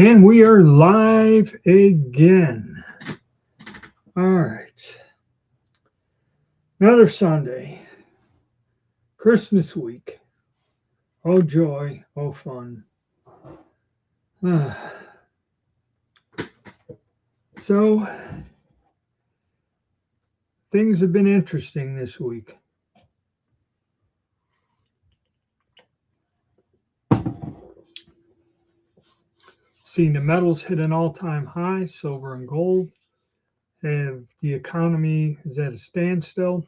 And we are live again. All right. Another Sunday. Christmas week. Oh joy, oh fun. Ah. So, things have been interesting this week. Seen the metals hit an all-time high, silver and gold. And the economy is at a standstill.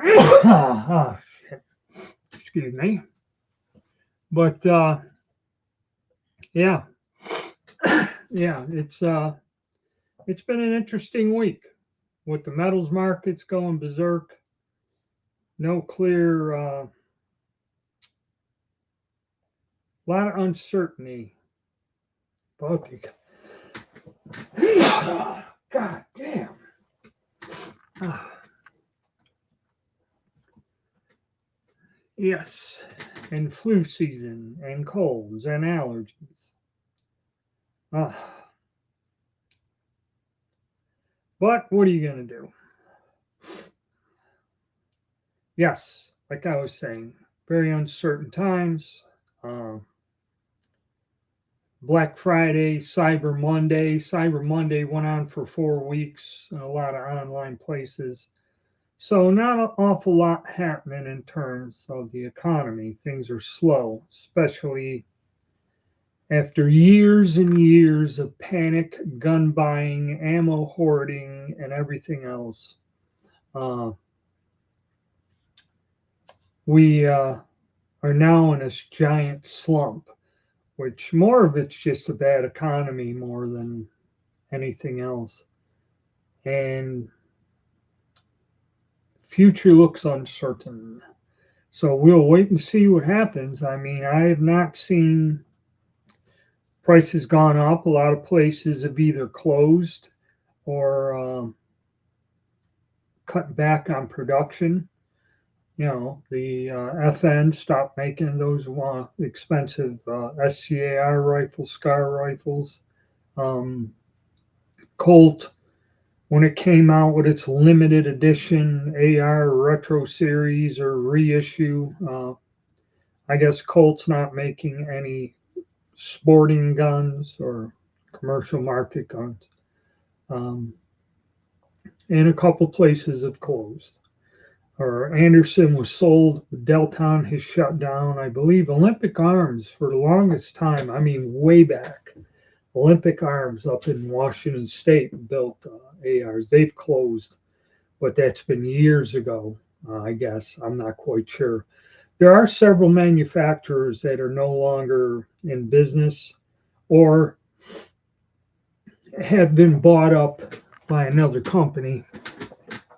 Oh, shit. Excuse me. But yeah, yeah, it's been an interesting week with the metals markets going berserk. No clear, lot of uncertainty. Baltic. God damn. Yes, and flu season, and colds, and allergies. But what are you going to do? Yes, like I was saying, very uncertain times. Black Friday, Cyber Monday. Cyber Monday went on for 4 weeks in a lot of online places. So not an awful lot happening in terms of the economy. Things are slow, especially after years and years of panic, gun buying, ammo hoarding, and everything else. We are now in this giant slump, which more of it's just a bad economy more than anything else. And future looks uncertain. So we'll wait and see what happens. I mean, I have not seen prices gone up. A lot of places have either closed or cut back on production. You know, the FN stopped making those expensive SCAR rifles, SCAR rifles. Colt, when it came out with its limited edition AR retro series or reissue, I guess Colt's not making any sporting guns or commercial market guns. And a couple places have closed. Or Anderson was sold, Delton has shut down. I believe Olympic Arms for the longest time, I mean, way back. Olympic Arms up in Washington State built ARs. They've closed, but that's been years ago, I guess. I'm not quite sure. There are several manufacturers that are no longer in business or have been bought up by another company.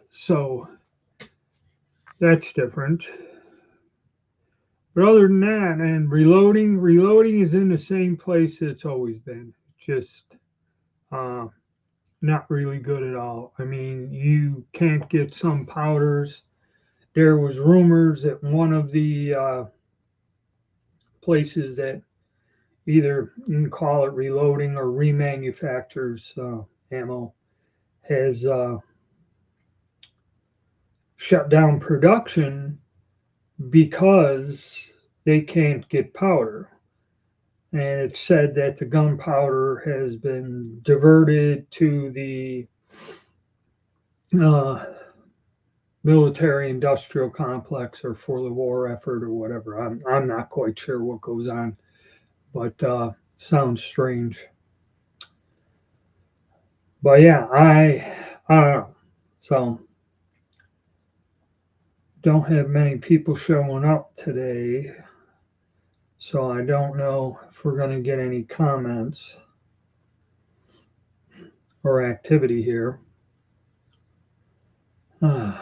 So that's different. But other than that, and reloading is in the same place it's always been. Just not really good at all. I mean, you can't get some powders. There was rumors that one of the places that either you can call it reloading or remanufactures ammo has shut down production because they can't get powder. And it's said that the gunpowder has been diverted to the military industrial complex or for the war effort or whatever. I'm not quite sure what goes on, but sounds strange. But yeah, I don't know. So don't have many people showing up today. So I don't know if we're going to get any comments or activity here. But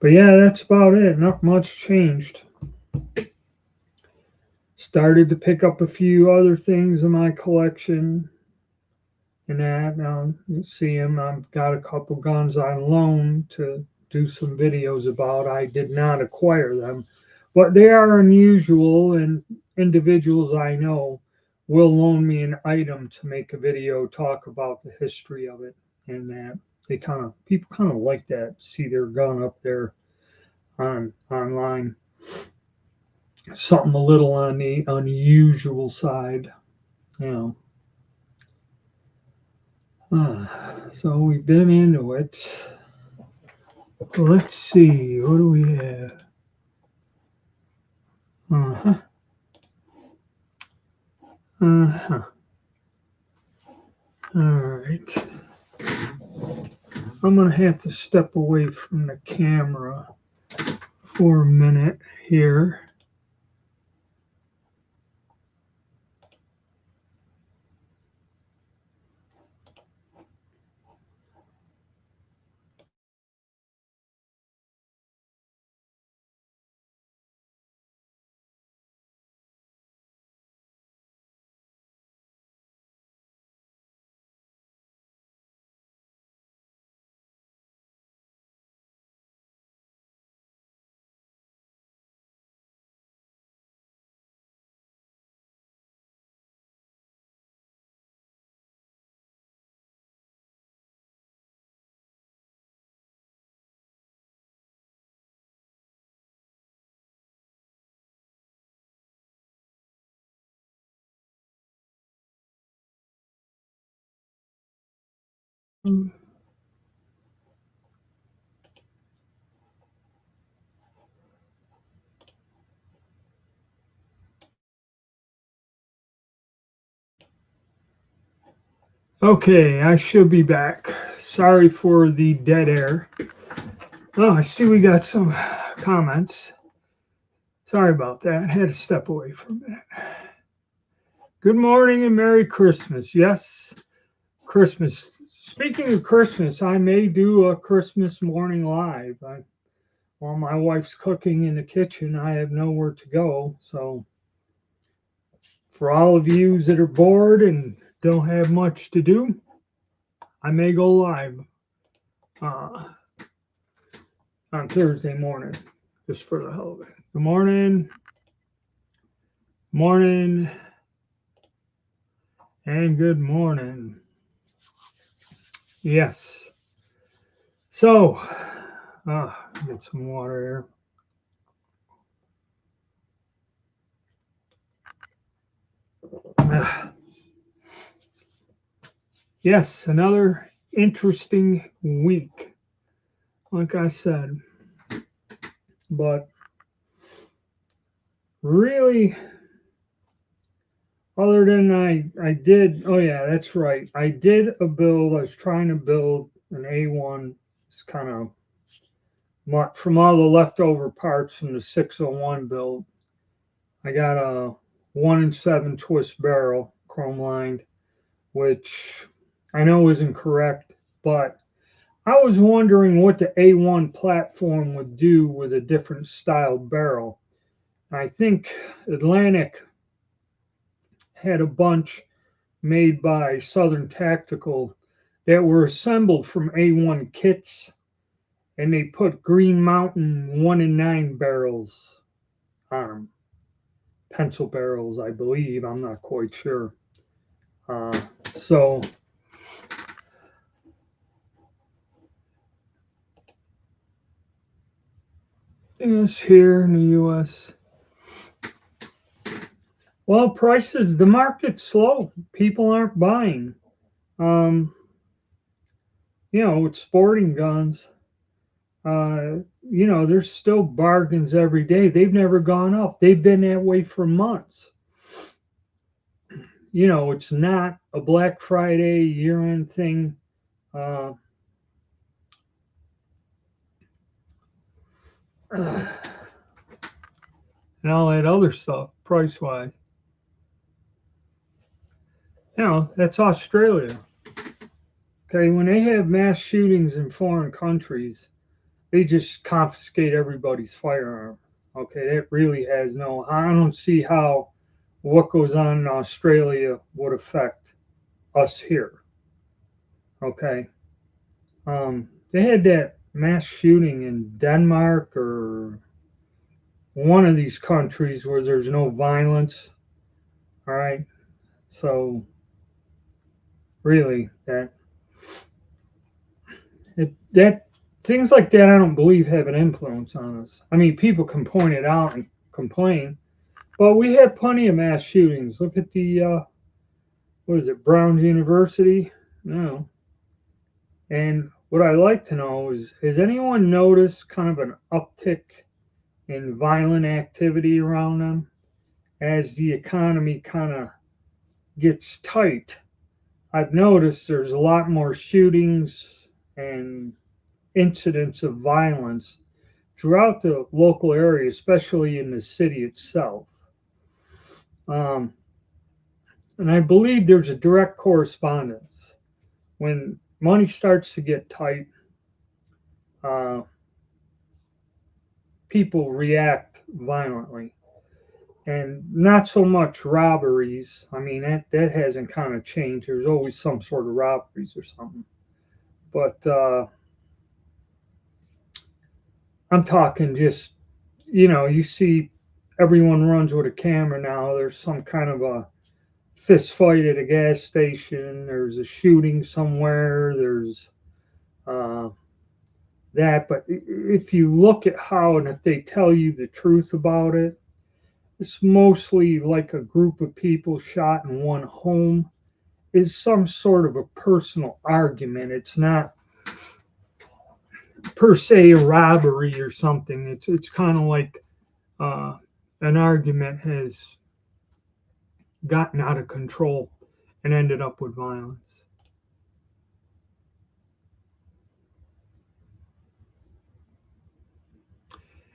yeah, that's about it. Not much changed. Started to pick up a few other things in my collection. And that now you see them. I've got a couple guns on loan to do some videos about. I did not acquire them, but they are unusual and individuals I know will loan me an item to make a video talk about the history of it, and that people kind of like that, see their gun up there online. Something a little on the unusual side, you know. So we've been into it. Let's see, what do we have? Uh-huh. Uh-huh. All right. I'm going to have to step away from the camera for a minute here. Okay, I should be back. Sorry for the dead air. Oh, I see we got some comments. Sorry about that. I had to step away for a minute. Good morning and Merry Christmas. Yes, Christmas. Speaking of Christmas, I may do a Christmas morning live. While my wife's cooking in the kitchen, I have nowhere to go. So, for all of you that are bored and don't have much to do, I may go live uh, on Thursday morning, just for the hell of it. Good morning, morning, and good morning. Yes. So, get some water here. Yes, another interesting week, like I said. But really, other than I did, oh yeah, that's right. I did a build. I was trying to build an A1. It's kind of from all the leftover parts from the 601 build. I got a 1 in 7 twist barrel, chrome lined, which I know isn't correct, but I was wondering what the A1 platform would do with a different style barrel. I think Atlantic had a bunch made by Southern Tactical that were assembled from A1 kits, and they put Green Mountain 1 in 9 barrels on them. Pencil barrels, I believe. I'm not quite sure. So yes, here in the U.S. Well, prices, the market's slow. People aren't buying. Um, with sporting guns, there's still bargains every day. They've never gone up. They've been that way for months. It's not a Black Friday year-end thing. Uh, and all that other stuff, price-wise. That's Australia. Okay, when they have mass shootings in foreign countries, they just confiscate everybody's firearm. Okay, that really has I don't see how what goes on in Australia would affect us here. Okay. They had that mass shooting in Denmark or one of these countries where there's no violence. All right. So really, that things like that, I don't believe have an influence on us. I mean, people can point it out and complain, but we have plenty of mass shootings. Look at the what is it, Brown University? No. And what I like to know is, has anyone noticed kind of an uptick in violent activity around them as the economy kind of gets tight? I've noticed there's a lot more shootings and incidents of violence throughout the local area, especially in the city itself. Um, and I believe there's a direct correspondence. When money starts to get tight, uh, people react violently. And not so much robberies. I mean, that hasn't kind of changed. There's always some sort of robberies or something. But I'm talking just, you see everyone runs with a camera now. There's some kind of a fist fight at a gas station. There's a shooting somewhere. There's uh, that. But if you look at how and if they tell you the truth about it, it's mostly like a group of people shot in one home. Is some sort of a personal argument. It's not per se a robbery or something. It's kind of like uh, an argument has gotten out of control and ended up with violence.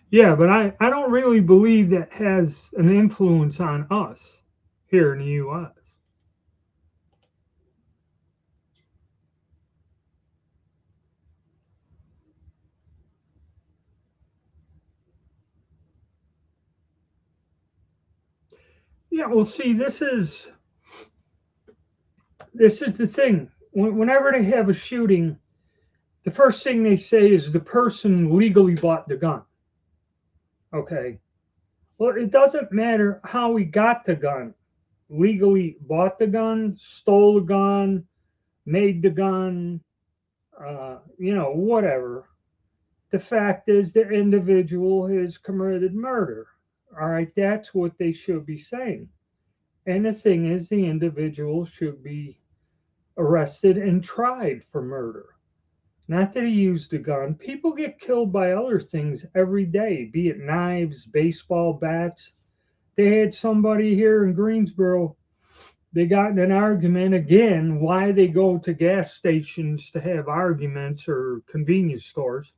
Yeah, but I don't really believe that has an influence on us here in the U.S. Yeah, well, see, this is the thing. Whenever they have a shooting, the first thing they say is the person legally bought the gun. Okay. Well, it doesn't matter how he got the gun. Legally bought the gun, stole the gun, made the gun, whatever. The fact is, the individual has committed murder. All right, that's what they should be saying. And the thing is, the individual should be arrested and tried for murder. Not that he used a gun. People get killed by other things every day, be it knives, baseball bats. They had somebody here in Greensboro, they got in an argument again, why they go to gas stations to have arguments or convenience stores.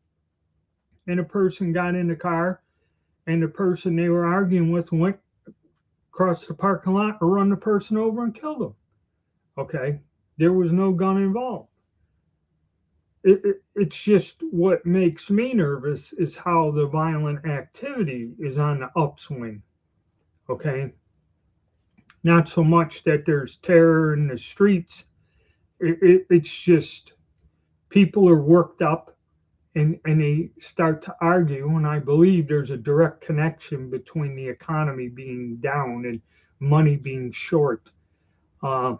And a person got in the car, and the person they were arguing with went across the parking lot or run the person over and killed them. Okay. There was no gun involved. It's just what makes me nervous is how the violent activity is on the upswing. Okay. Not so much that there's terror in the streets. It's just people are worked up and they start to argue. And I believe there's a direct connection between the economy being down and money being short. Uh,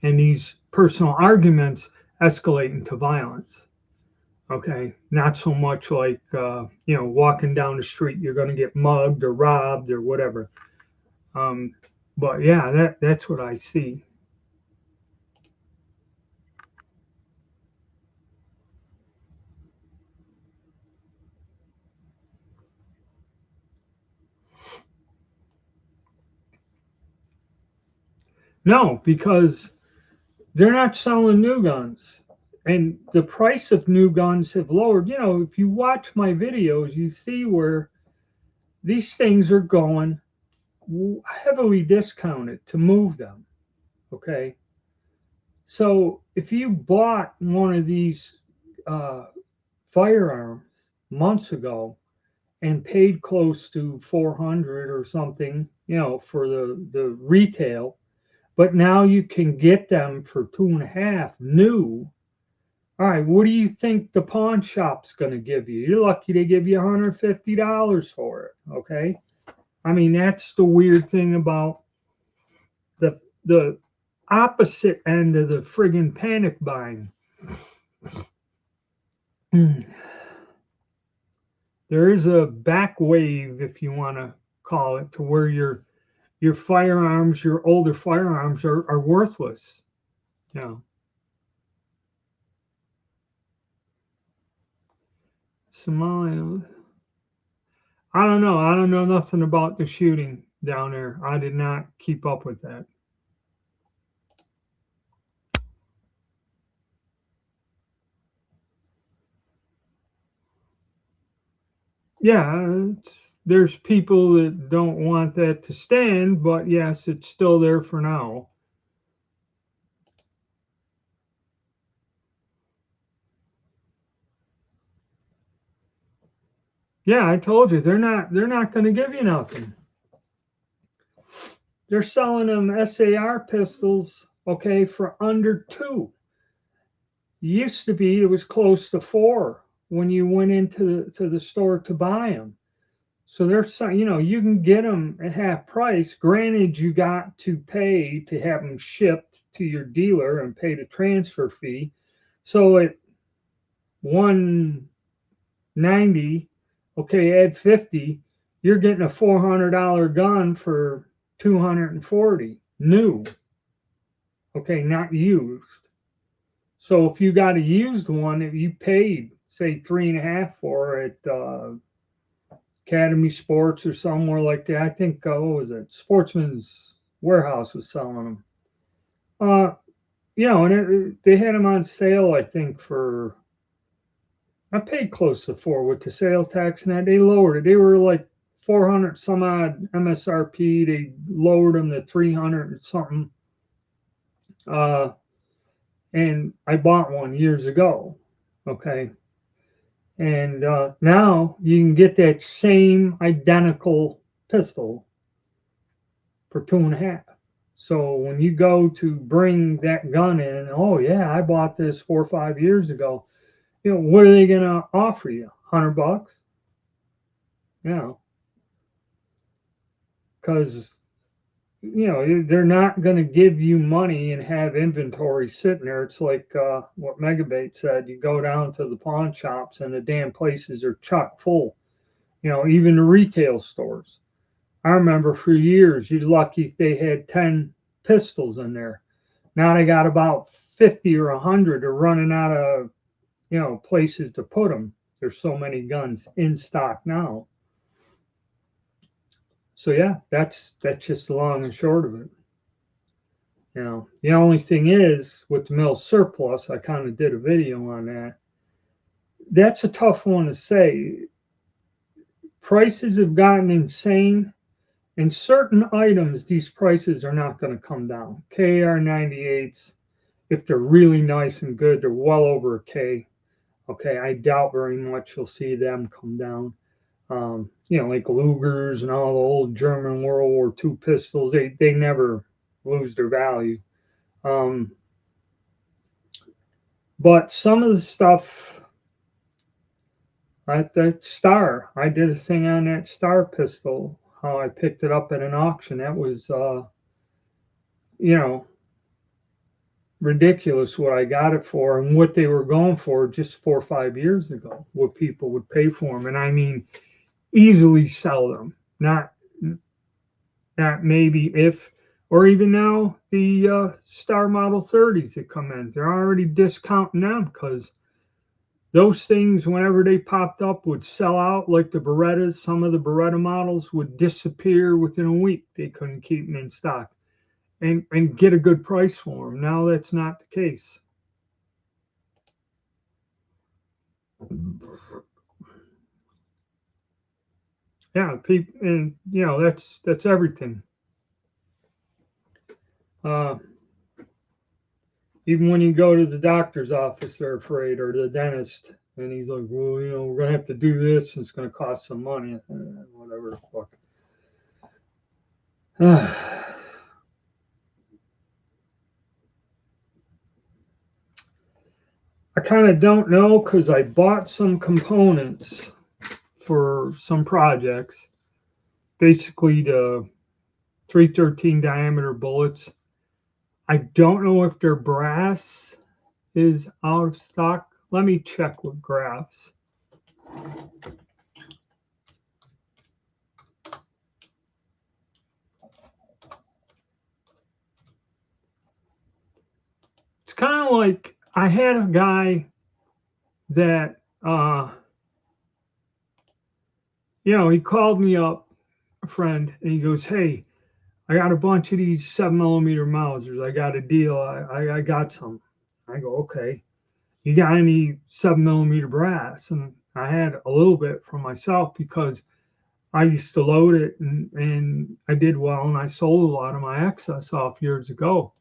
and these personal arguments escalate into violence. Okay, not so much like walking down the street, you're going to get mugged or robbed or whatever. Um, but yeah, that's what I see. No, because they're not selling new guns, and the price of new guns have lowered. If you watch my videos, you see where these things are going heavily discounted to move them. Okay, so if you bought one of these uh, firearms months ago and paid close to 400 or something, for the retail, but now you can get them for two and a half new. All right, what do you think the pawn shop's going to give you? You're lucky they give you $150 for it. Okay. I mean, that's the weird thing about the opposite end of the friggin' panic buying. There is a back wave, if you want to call it, to where your firearms, your older firearms are worthless. You know. Somalia. I don't know. I don't know nothing about the shooting down there. I did not keep up with that. Yeah, there's people that don't want that to stand, but yes, it's still there for now. Yeah, I told you they're not going to give you nothing. They're selling them SAR pistols, okay, for under two. Used to be it was close to four when you went into the store to buy them. So they're you can get them at half price. Granted, you got to pay to have them shipped to your dealer and pay the transfer fee. So at 190, okay, add 50, you're getting a $400 gun for 240 new. Okay, not used. So if you got a used one that you paid, say 3.5 for at Academy Sports or somewhere like that, I think what was it? Sportsman's Warehouse was selling them. And they had them on sale. I think I paid close to four with the sales tax, and that they lowered it. They were like 400 some odd MSRP. They lowered them to 300 and something. Uh, and I bought one years ago. Okay. And now you can get that same identical pistol for 2.5. So when you go to bring that gun in, oh yeah, I bought this 4 or 5 years ago. What are they gonna offer you? $100? Because they're not going to give you money and have inventory sitting there. It's like what Megabait said. You go down to the pawn shops and the damn places are chock full. Even the retail stores. I remember for years, you're lucky if they had 10 pistols in there. Now they got about 50 or 100. They're running out of places to put them. There's so many guns in stock now. So yeah, that's just the long and short of it. The only thing is with the mill surplus, I kind of did a video on that. That's a tough one to say. Prices have gotten insane. In certain items, these prices are not going to come down. KR98s, if they're really nice and good, they're well over a K. Okay, I doubt very much you'll see them come down. Like Lugers and all the old German World War II pistols, they never lose their value. But some of the stuff, like that Star, I did a thing on that Star pistol, how I picked it up at an auction. That was, you know, ridiculous what I got it for and what they were going for just 4 or 5 years ago, what people would pay for them. And I mean, easily sell them, not maybe if, or even now, the Star Model 30s that come in, they're already discounting them because those things, whenever they popped up, would sell out like the Berettas. Some of the Beretta models would disappear within a week. They couldn't keep them in stock and get a good price for them. Now that's not the case. Yeah, people, and that's everything. Uh, Even when you go to the doctor's office, they're afraid, or the dentist, and he's like, "Well, we're gonna have to do this, and it's gonna cost some money." Whatever the fuck. I kind of don't know because I bought some components for some projects, basically the 313 diameter bullets. I don't know if their brass is out of stock. Let me check with Graphs. It's kind of like I had a guy that, he called me up, a friend, and he goes, "Hey, I got a bunch of these 7mm Mausers. I got a deal. I got some." I go, "Okay. You got any 7mm brass?" And I had a little bit for myself because I used to load it and I did well and I sold a lot of my excess off years ago.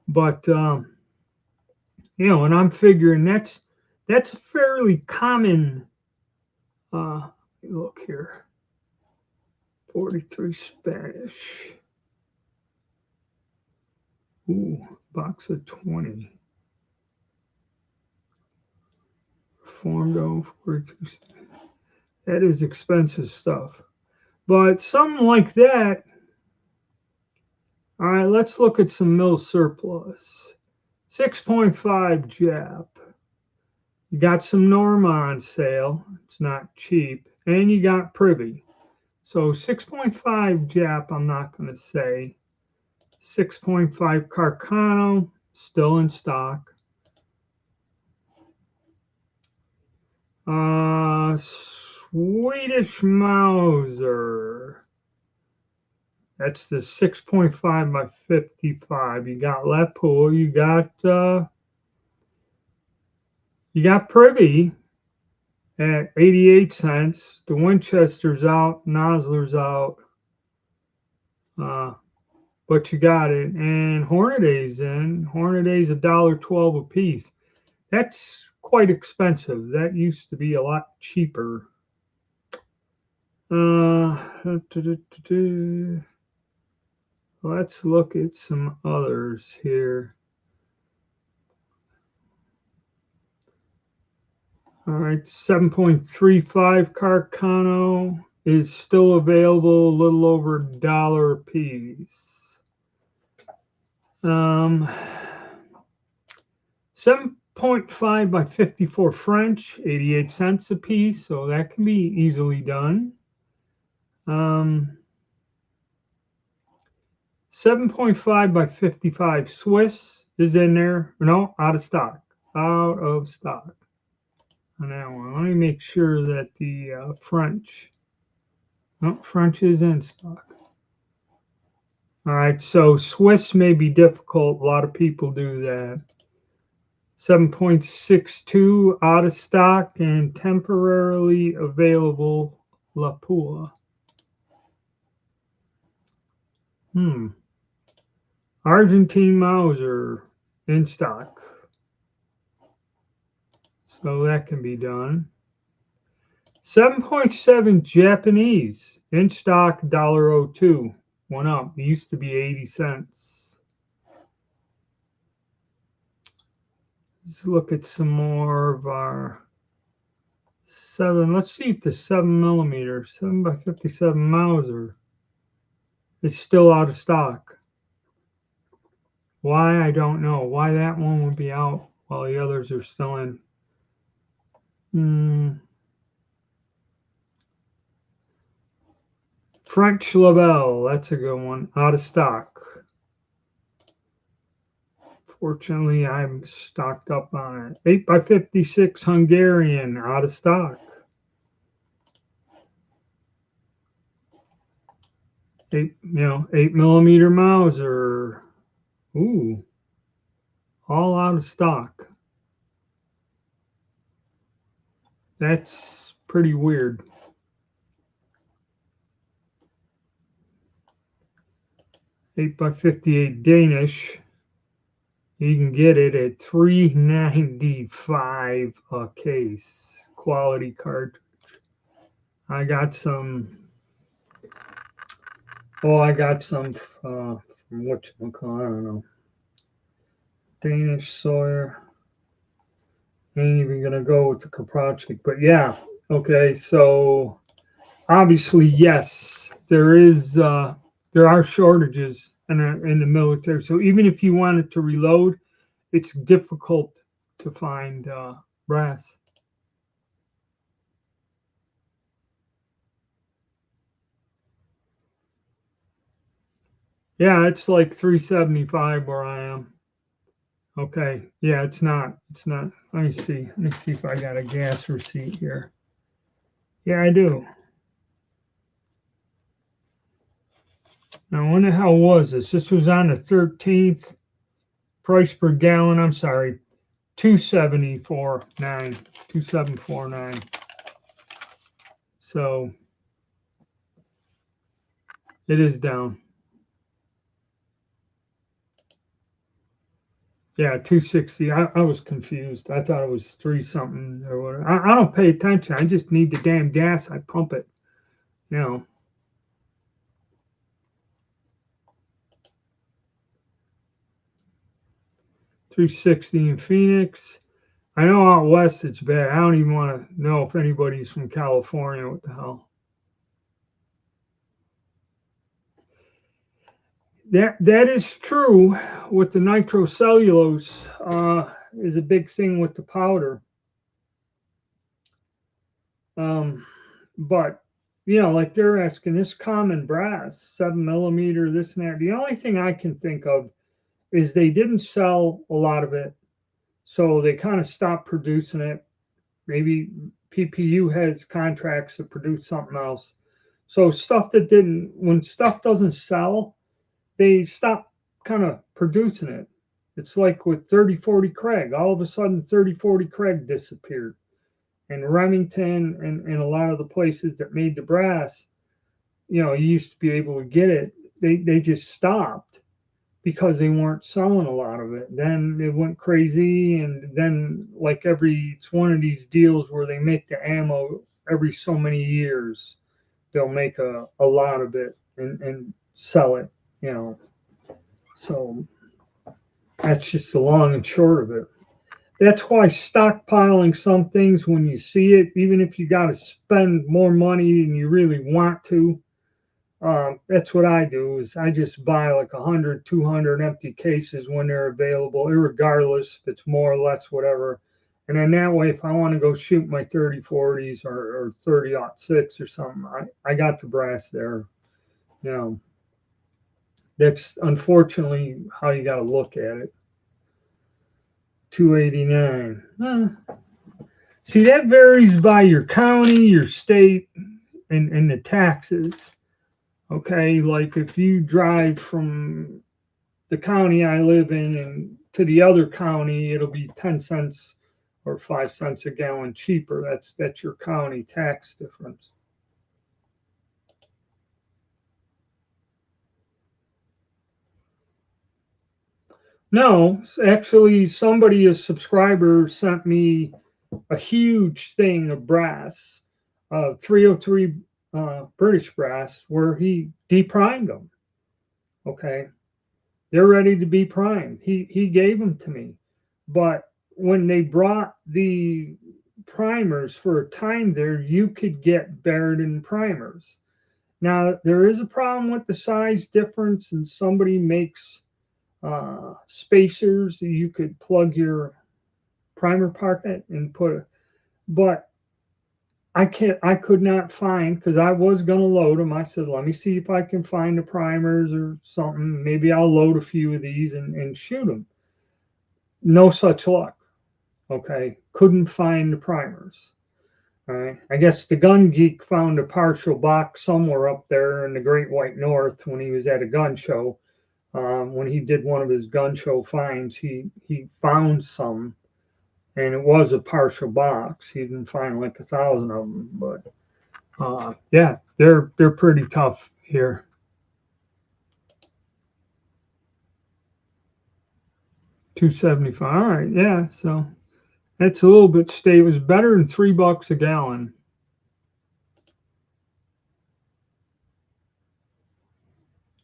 But and I'm figuring that's a fairly common look here. 43 Spanish. Ooh, box of 20. Formed 42. That is expensive stuff. But something like that. All right, let's look at some mil surplus. 6.5 Jap. You got some Norma on sale. It's not cheap. And you got Privy. So 6.5 Jap, I'm not going to say. 6.5 Carcano, still in stock. Swedish Mauser. That's the 6.5 by 55. You got Lapua. You got Privy at 88 cents. The Winchester's out. Nosler's out. But you got it. And Hornaday's in. Hornaday's $1.12 a piece. That's quite expensive. That used to be a lot cheaper. Let's look at some others here. All right, 7.35 Carcano is still available, a little over $1 a piece. 7.5 by 54 French, 88 cents a piece, so that can be easily done. 7.5 by 55 Swiss is in there. No, out of stock. Out of stock on that one. Let me make sure that the French. No, French is in stock. All right, so Swiss may be difficult. A lot of people do that. 7.62 out of stock and temporarily available Lapua. Argentine Mauser in stock. So that can be done. 7.7 Japanese in stock, $1.02. Went up. It used to be 80 cents. Let's look at some more of our 7. Let's see if the 7mm, 7 by 57 Mauser is still out of stock. Why, I don't know. Why that one would be out while the others are still in. French Labelle, that's a good one. Out of stock. Fortunately, I'm stocked up on it. 8 by 56 Hungarian, out of stock. 8mm Mauser. Ooh, all out of stock. That's pretty weird. 8 by 58 Danish. You can get it at $3.95 a case. Quality cartridge. I got some. I got some from whatchamacallit, I don't know. Danish Sawyer. Ain't even gonna go with the Kaprochnik, but yeah. Okay, so obviously, yes, there are shortages in the military. So even if you wanted to reload, it's difficult to find brass. Yeah, it's like 375 where I am. Okay. Yeah, it's not. It's not. Let me see. Let me see if I got a gas receipt here. Yeah, I do. Now, when the hell was this? This was on the 13th. Price per gallon. I'm sorry. 274.9. 2749. So it is down. Yeah, 260. I was confused. I thought it was three something or whatever. I don't pay attention. I just need the damn gas. I pump it. You know, 360 in Phoenix. I know out west it's bad. I don't even want to know if anybody's from California. What the hell? That is true with the nitrocellulose. Is a big thing with the powder. Um, but like they're asking this common brass, 7 millimeter, this and that. The only thing I can think of is they didn't sell a lot of it, so they kind of stopped producing it. Maybe PPU has contracts to produce something else. So stuff that didn't, when stuff doesn't sell, they stop kind of producing it. It's like with 3040 Craig. All of a sudden, 3040 Craig disappeared. And Remington and a lot of the places that made the brass, you used to be able to get it. They just stopped because they weren't selling a lot of it. Then it went crazy, and then like it's one of these deals where they make the ammo every so many years. They'll make a lot of it and sell it, you know. So that's just the long and short of it. That's why stockpiling some things when you see it, even if you got to spend more money than you really want to, that's what I do. Is I just buy like 100, 200 empty cases when they're available, irregardless if it's more or less, whatever. And then that way, if I want to go shoot my 3040s or 30-06 or something, I got the brass there. You know, that's unfortunately how you got to look at it. 289. See, that varies by your county, your state, and the taxes. Okay, like if you drive from the county I live in and to the other county, it'll be 10 cents or 5 cents a gallon cheaper. That's your county tax difference. No, actually, somebody, a subscriber, sent me a huge thing of brass, 303 British brass, where he deprimed them. Okay, they're ready to be primed. He gave them to me, but when they brought the primers for a time there, you could get Barrett primers. Now there is a problem with the size difference, and somebody makes spacers that you could plug your primer pocket and put it. But I could not find, because I was gonna load them. I said, let me see if I can find the primers or something. Maybe I'll load a few of these and shoot them. No such luck. Okay, couldn't find the primers. All right, I guess the gun geek found a partial box somewhere up there in the Great White North when he was at a gun show. When he did one of his gun show finds, he found some, and it was a partial box. He didn't find like 1,000 of them, but yeah, they're pretty tough here. 275. All right, yeah. So that's a little bit stay. It was better than $3 a gallon.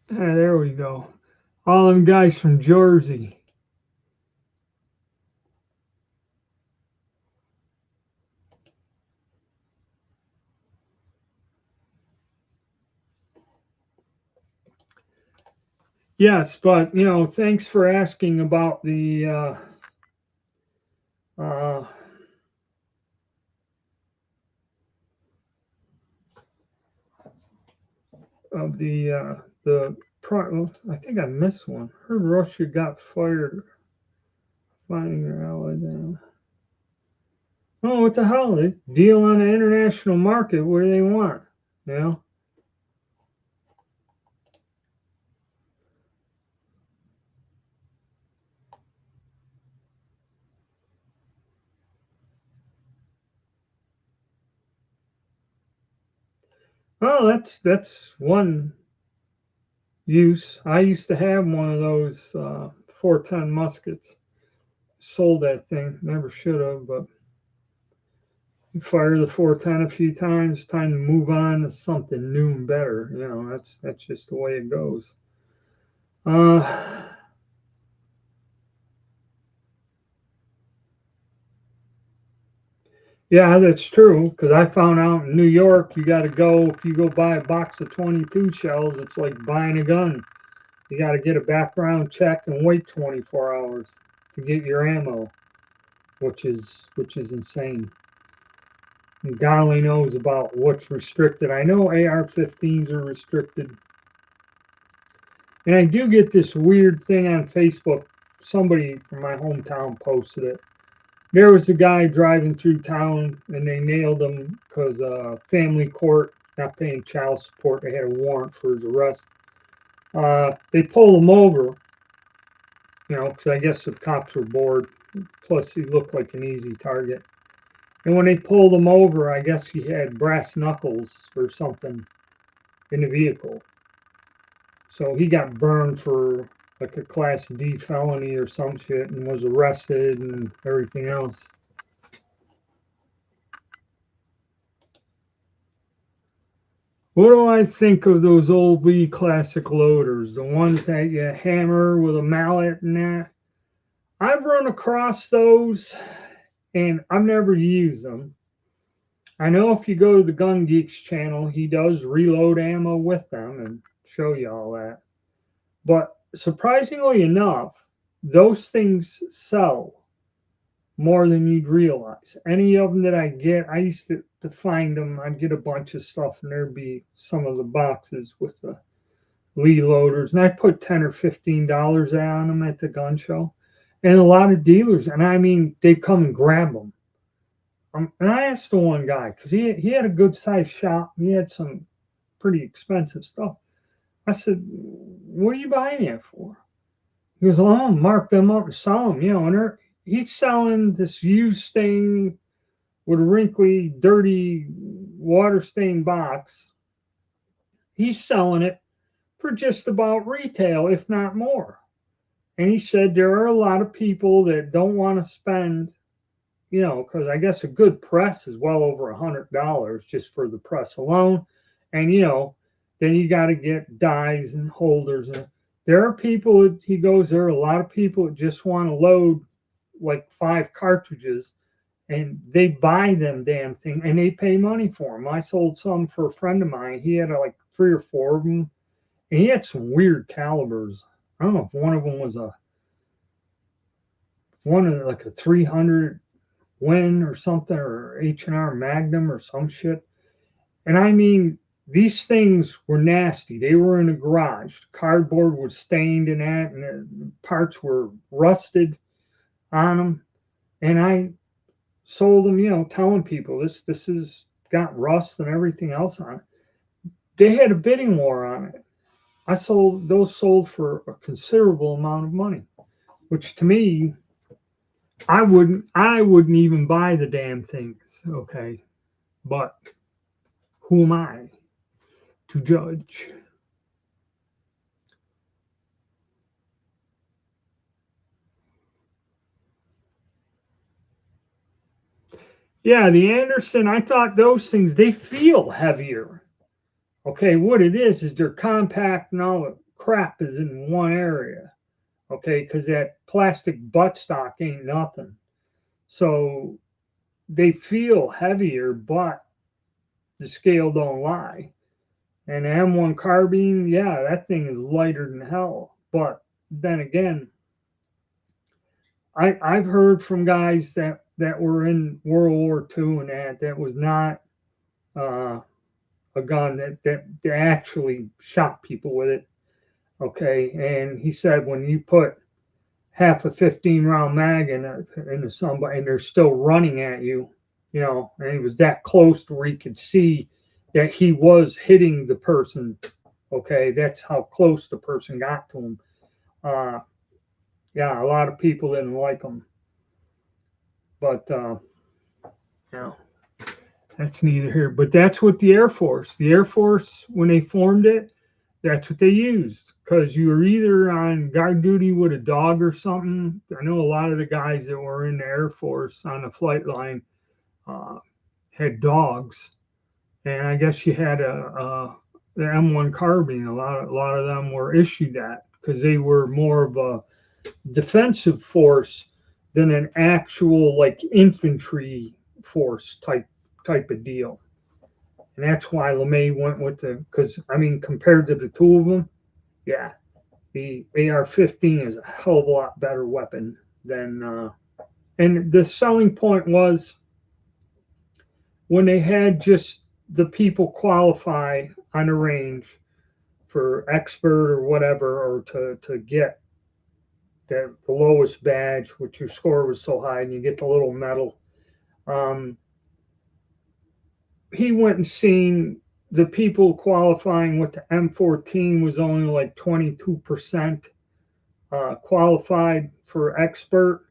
There we go. All them guys from Jersey. Yes, but thanks for asking about the uh, of the I think I missed one. Heard Russia got fired finding their ally down. Oh, what the hell? They deal on the international market. What do they want? You know? Well, that's one use. I used to have one of those 410 muskets. Sold that thing. Never should have, but you fire the 410 a few times, time to move on to something new and better. That's just the way it goes. Uh, yeah, that's true. Because I found out in New York, you got to go if you go buy a box of 22 shells. It's like buying a gun. You got to get a background check and wait 24 hours to get your ammo, which is insane. And God only knows about what's restricted. I know AR-15s are restricted. And I do get this weird thing on Facebook. Somebody from my hometown posted it. There was a guy driving through town and they nailed him because family court not paying child support. They had a warrant for his arrest. They pulled him over, because I guess the cops were bored. Plus, he looked like an easy target. And when they pulled him over, I guess he had brass knuckles or something in the vehicle. So he got burned for like a class D felony or some shit and was arrested and everything else. What do I think of those old Lee classic loaders? The ones that you hammer with a mallet and that? I've run across those and I've never used them. I know if you go to the Gun Geeks channel, he does reload ammo with them and show you all that. But surprisingly enough, those things sell more than you'd realize. Any of them that I get, I used to find them. I'd get a bunch of stuff, and there'd be some of the boxes with the Lee loaders, and I put $10 or $15 on them at the gun show. And a lot of dealers, and I mean, they come and grab them. And I asked the one guy because he had a good sized shop. He had some pretty expensive stuff. I said, "What are you buying it for?" He goes, "Oh, mark them up and sell them, And he's selling this used thing with a wrinkly, dirty, water stained box. He's selling it for just about retail, if not more. And he said there are a lot of people that don't want to spend, because I guess a good press is well over $100 just for the press alone. And, then you got to get dies and holders. And there are people, he goes, there are a lot of people that just want to load like 5 cartridges and they buy them damn thing and they pay money for them. I sold some for a friend of mine. He had like 3 or 4 of them and he had some weird calibers. I don't know if one of them was like a 300 Win or something or H&R Magnum or some shit. And I mean, these things were nasty. They were in a garage. Cardboard was stained in that, and the parts were rusted on them. And I sold them, telling people this has got rust and everything else on it. They had a bidding war on it. Sold for a considerable amount of money, which to me, I wouldn't even buy the damn things. Okay, but who am I to judge? Yeah, the Anderson, I thought those things, they feel heavier. Okay, what it is they're compact and all the crap is in one area. Okay, because that plastic buttstock ain't nothing. So they feel heavier, but the scale don't lie. And the M1 carbine, yeah, that thing is lighter than hell. But then again, I've heard from guys that were in World War II and that was not uh, a gun that they actually shot people with it. Okay, and he said when you put half a 15 round mag into somebody and they're still running at you, and he was that close to where he could see that he was hitting the person. Okay, that's how close the person got to him. Uh, yeah, a lot of people didn't like him, but you know, that's neither here. But that's what the Air Force, when they formed it, that's what they used because you were either on guard duty with a dog or something. I know a lot of the guys that were in the Air Force on the flight line uh, had dogs, and I guess you had the M1 carbine. A lot of them were issued that because they were more of a defensive force than an actual like infantry force type of deal. And that's why LeMay went with because I mean, compared to the two of them, yeah, the AR-15 is a hell of a lot better weapon than. And the selling point was when they had just the people qualify on the range for expert or whatever, or to get the lowest badge, which your score was so high, and you get the little medal. Um, he went and seen the people qualifying with the M14 was only like 22% qualified for expert.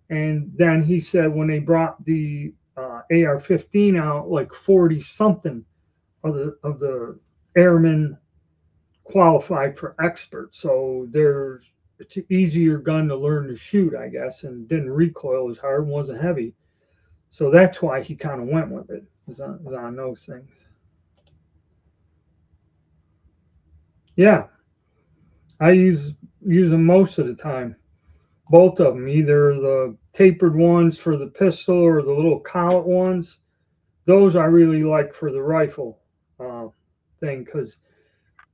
And then he said when they brought the AR-15 out, like 40 something of the airmen qualified for expert. So it's an easier gun to learn to shoot, I guess, and didn't recoil as hard and wasn't heavy. So that's why he kind of went with it. Was on those things. Yeah, I use them most of the time. Both of them, either the tapered ones for the pistol or the little collet ones. Those I really like for the rifle thing because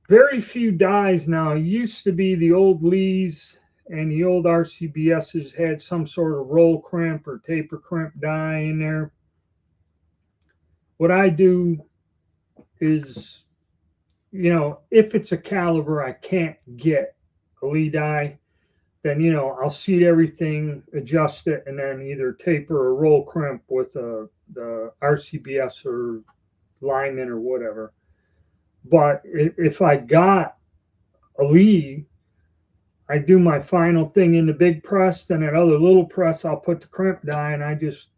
very few dies now. It used to be the old Lees and the old RCBSs had some sort of roll crimp or taper crimp die in there. What I do is, if it's a caliber I can't get a Lee die, then I'll seat everything, adjust it, and then either taper or roll crimp with the RCBS or Lyman or whatever. But if I got a Lee, I do my final thing in the big press. Then that other little press, I'll put the crimp die, and I just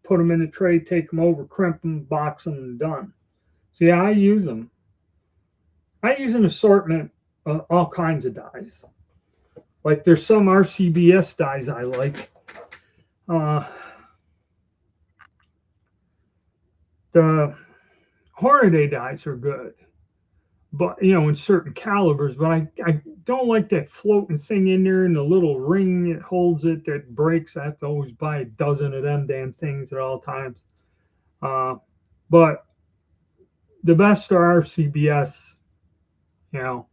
put them in the tray, take them over, crimp them, box them, and done. So yeah, I use them. I use an assortment of all kinds of dies. Like there's some RCBS dies I like. Uh, the Hornady dies are good, but in certain calibers. But I don't like that floating thing in there and the little ring that holds it that breaks. I have to always buy a dozen of them damn things at all times. Uh, but the best are RCBS, you know.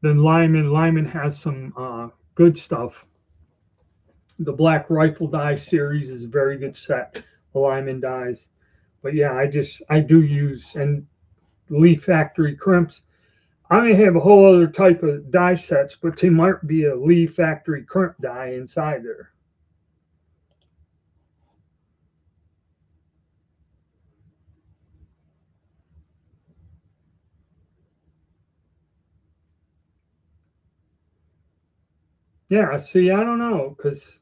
Then Lyman. Lyman has some good stuff. The Black Rifle Die series is a very good set. The Lyman dies. But yeah, I do use and Lee Factory crimps. I may have a whole other type of die sets, but they might be a Lee Factory crimp die inside there. Yeah, see, I don't know, because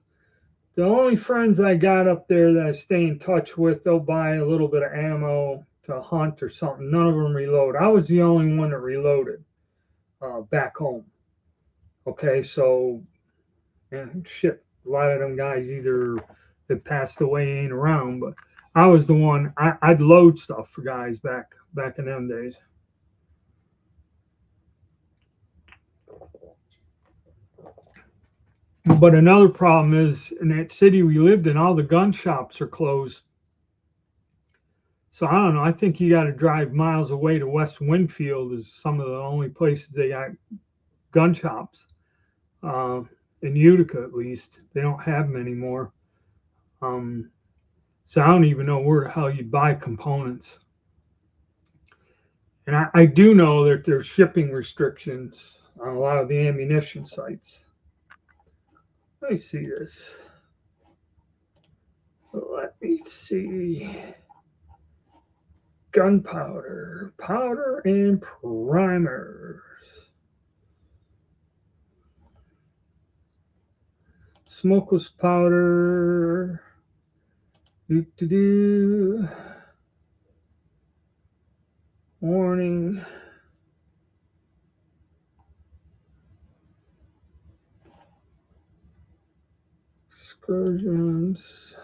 the only friends I got up there that I stay in touch with, they'll buy a little bit of ammo to hunt or something. None of them reload. I was the only one that reloaded back home. Okay, so and shit, a lot of them guys either have passed away, ain't around, but I was the one. I'd load stuff for guys back in them days. But another problem is in that city we lived in, all the gun shops are closed. So I don't know. I think you got to drive miles away to West Winfield is some of the only places they got gun shops. in Utica at least. They don't have them anymore. Um, so I don't even know where the hell you buy components. And I do know that there's shipping restrictions on a lot of the ammunition sites. Let me see this. Let me see. Gunpowder, powder, and primers. Smokeless powder. Do. Warning. Excursions.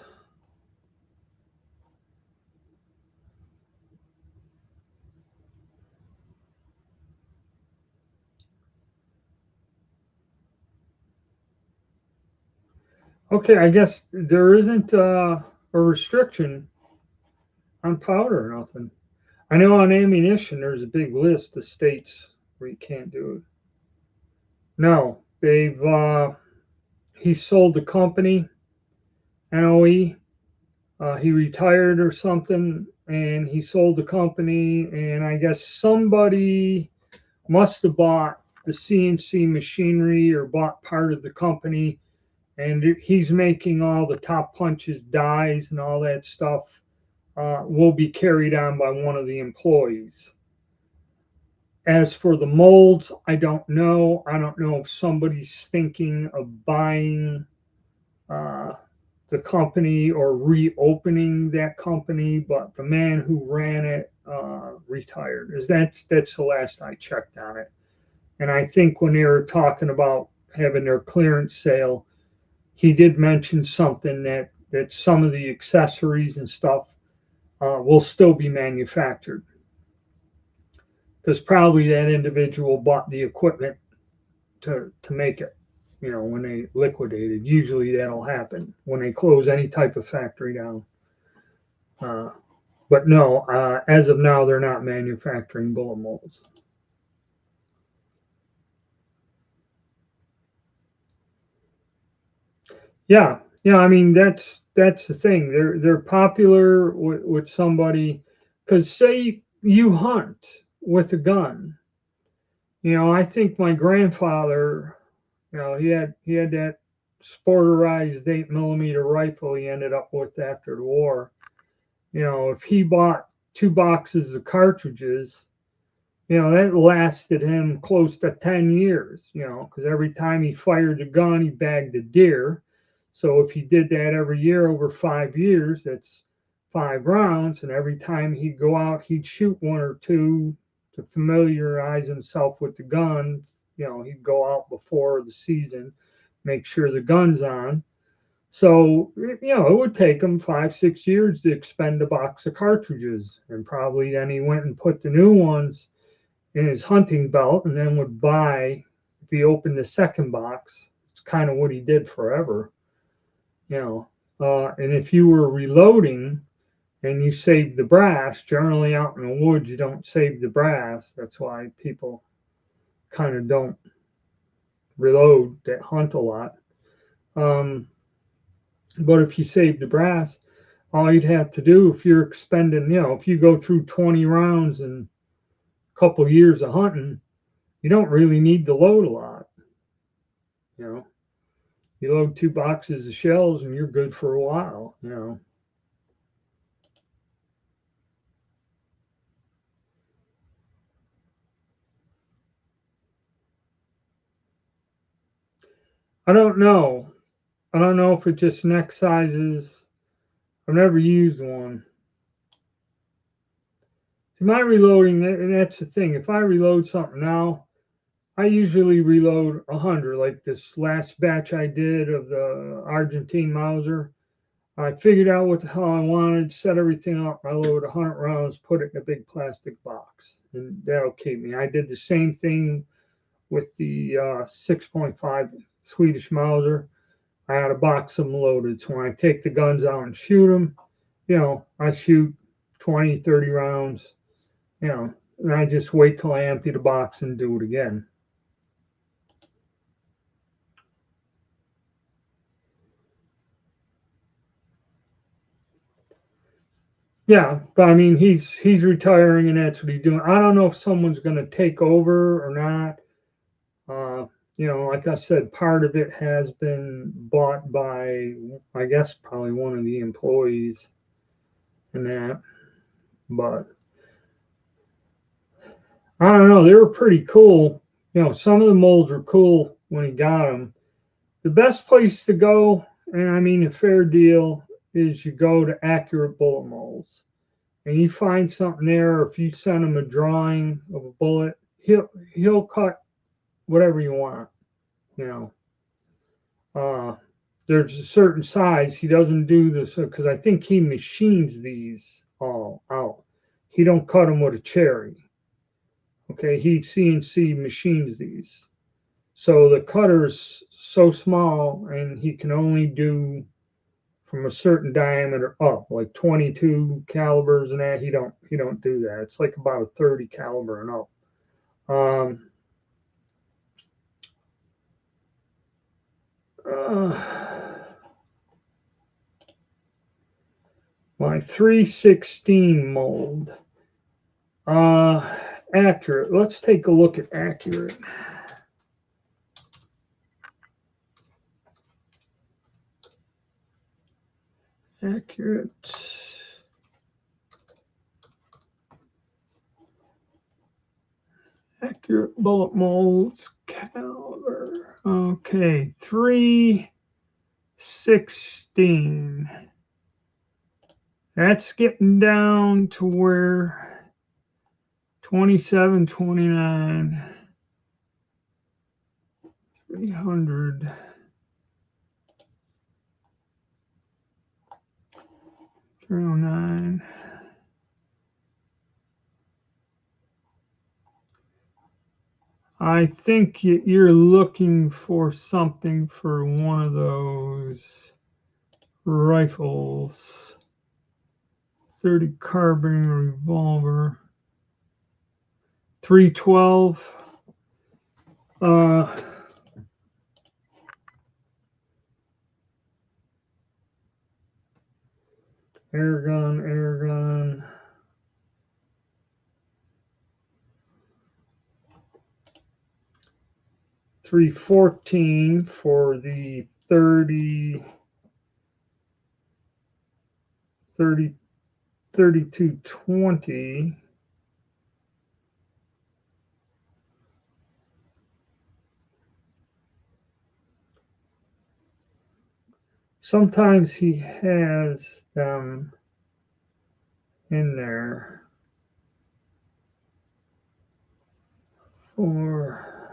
Okay, I guess there isn't a restriction on powder or nothing. I know on ammunition there's a big list of states where you can't do it. No, they've he sold the company, NOE. He retired or something, and he sold the company. And I guess somebody must have bought the CNC machinery or bought part of the company, and he's making all the top punches, dies, and all that stuff. Will be carried on by one of the employees. As for the molds, I don't know. I don't know if somebody's thinking of buying uh, the company or reopening that company, but the man who ran it retired. That's the last I checked on it. And I think when they were talking about having their clearance sale, he did mention something that some of the accessories and stuff will still be manufactured because probably that individual bought the equipment to make it. You know, when they liquidated, usually that'll happen when they close any type of factory down. Uh, but no, as of now, they're not manufacturing bullet molds. Yeah, yeah. I mean, that's the thing. They're popular with somebody because say you hunt with a gun. You know, I think my grandfather, you know, he had that sporterized 8 millimeter rifle he ended up with after the war. You know, if he bought 2 boxes of cartridges, you know, that lasted him close to 10 years, you know, because every time he fired a gun, he bagged a deer. So if he did that every year over 5 years, that's 5 rounds. And every time he'd go out, he'd shoot one or two to familiarize himself with the gun. You know, he'd go out before the season, make sure the gun's on. So, you know, it would take him 5, 6 years to expend a box of cartridges. And probably then he went and put the new ones in his hunting belt and then would buy, if he opened the second box, it's kind of what he did forever, you know. And if you were reloading and you saved the brass, generally out in the woods, you don't save the brass. That's why people kind of don't reload that hunt a lot. Um, but if you save the brass, all you'd have to do if you're expending, you know, if you go through 20 rounds in a couple of years of hunting, you don't really need to load a lot. You know, you load 2 boxes of shells and you're good for a while. You know, I don't know. I don't know if it's just neck sizes. I've never used one. See, my reloading, and that's the thing. If I reload something now, I usually reload 100. Like this last batch I did of the Argentine Mauser, I figured out what the hell I wanted, set everything up. I loaded 100 rounds, put it in a big plastic box, and that'll keep me. I did the same thing with the 6.5 Swedish Mauser. I had a box of them loaded. So when I take the guns out and shoot them, you know, I shoot 20, 30 rounds, you know, and I just wait till I empty the box and do it again. Yeah, but I mean, he's retiring, and that's what he's doing. I don't know if someone's going to take over or not. Uh, like I said, part of it has been bought by, I guess, probably one of the employees and that. But I don't know. They were pretty cool. Some of the molds were cool when he got them. The best place to go, and I mean a fair deal, is you go to Accurate Bullet Molds. And you find something there, or if you send him a drawing of a bullet, he'll cut whatever you want. You know, uh, there's a certain size. He doesn't do this because I think he machines these all out. He don't cut them with a cherry. Okay, he CNC machines these. So the cutter's so small, and he can only do from a certain diameter up, like 22 calibers and that. He don't do that. It's like about a 30 caliber and up. Um, uh, my 316 mold. Uh, Accurate. Let's take a look at Accurate. Accurate. Accurate bullet molds caliber. Okay, 316. That's getting down to where 27, 29, 300. 309. I think you're looking for something for one of those rifles. 30 carbine revolver. 312. Air gun. 314 for the 30, 3220. Sometimes he has them in there for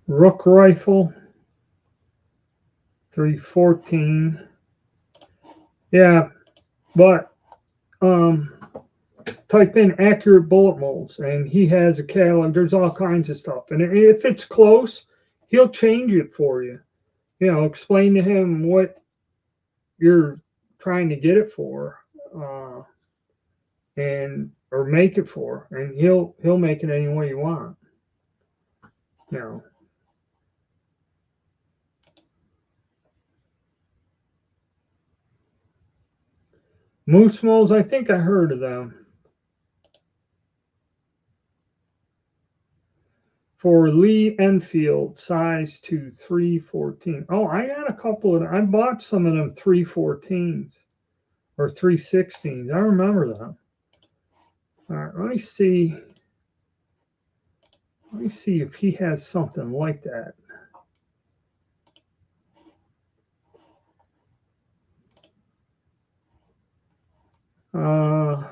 Rook rifle, 314. Yeah, but type in Accurate Bullet Molds, and he has a catalog. There's all kinds of stuff, and if it's close, he'll change it for you. Explain to him what you're trying to get it for, and or make it for, and he'll make it any way you want. You know. Moose molds, I think I heard of them. For Lee Enfield, size to 314. Oh, I got a couple of I bought some of them 314s or 316s. I remember them. All right, let me see. Let me see if he has something like that. Uh,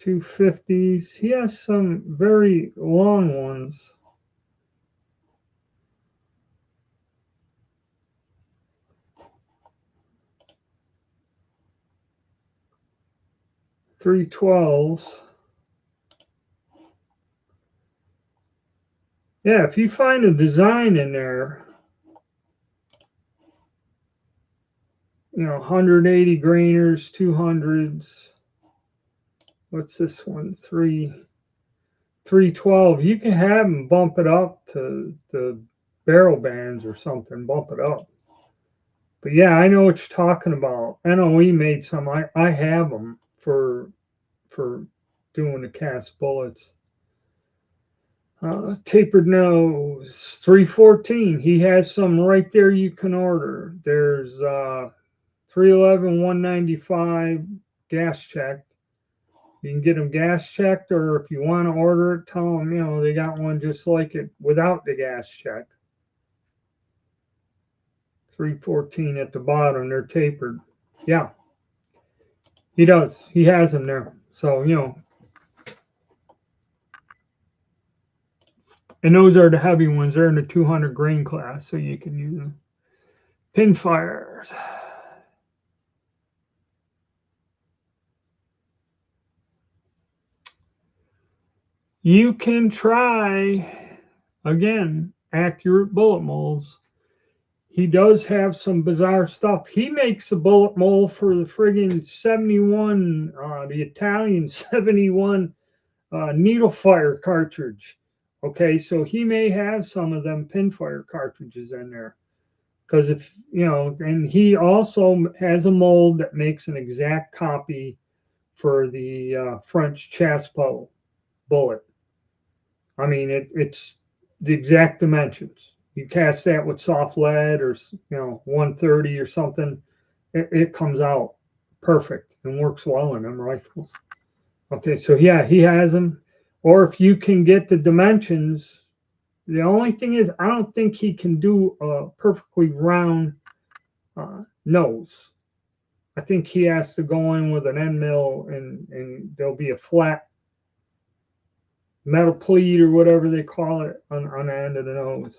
250s. He has some very long ones. $312s. Yeah, if you find a design in there, 180 grainers, 200s. What's this one? 312. You can have them bump it up to the barrel bands or something. Bump it up. But yeah, I know what you're talking about. NOE made some. I have them for doing the cast bullets. Tapered nose, 314. He has some right there you can order. There's 311, 195 gas checked. You can get them gas checked, or if you want to order it, tell them, they got one just like it without the gas check. 314 at the bottom, they're tapered. Yeah, he does. He has them there. So, and those are the heavy ones. They're in the 200 grain class, so you can use them. Pinfires. You can try, again, accurate bullet molds. He does have some bizarre stuff. He makes a bullet mold for the friggin' 71, the Italian 71 needle fire cartridge. Okay, so he may have some of them pinfire cartridges in there. Because and he also has a mold that makes an exact copy for the French Chassepot bullet. I mean, it's the exact dimensions. You cast that with soft lead or 130 or something, it comes out perfect and works well in them rifles. Okay, so yeah, he has them. Or if you can get the dimensions, the only thing is I don't think he can do a perfectly round nose. I think he has to go in with an end mill and there'll be a flat metal pleat or whatever they call it on the end of the nose.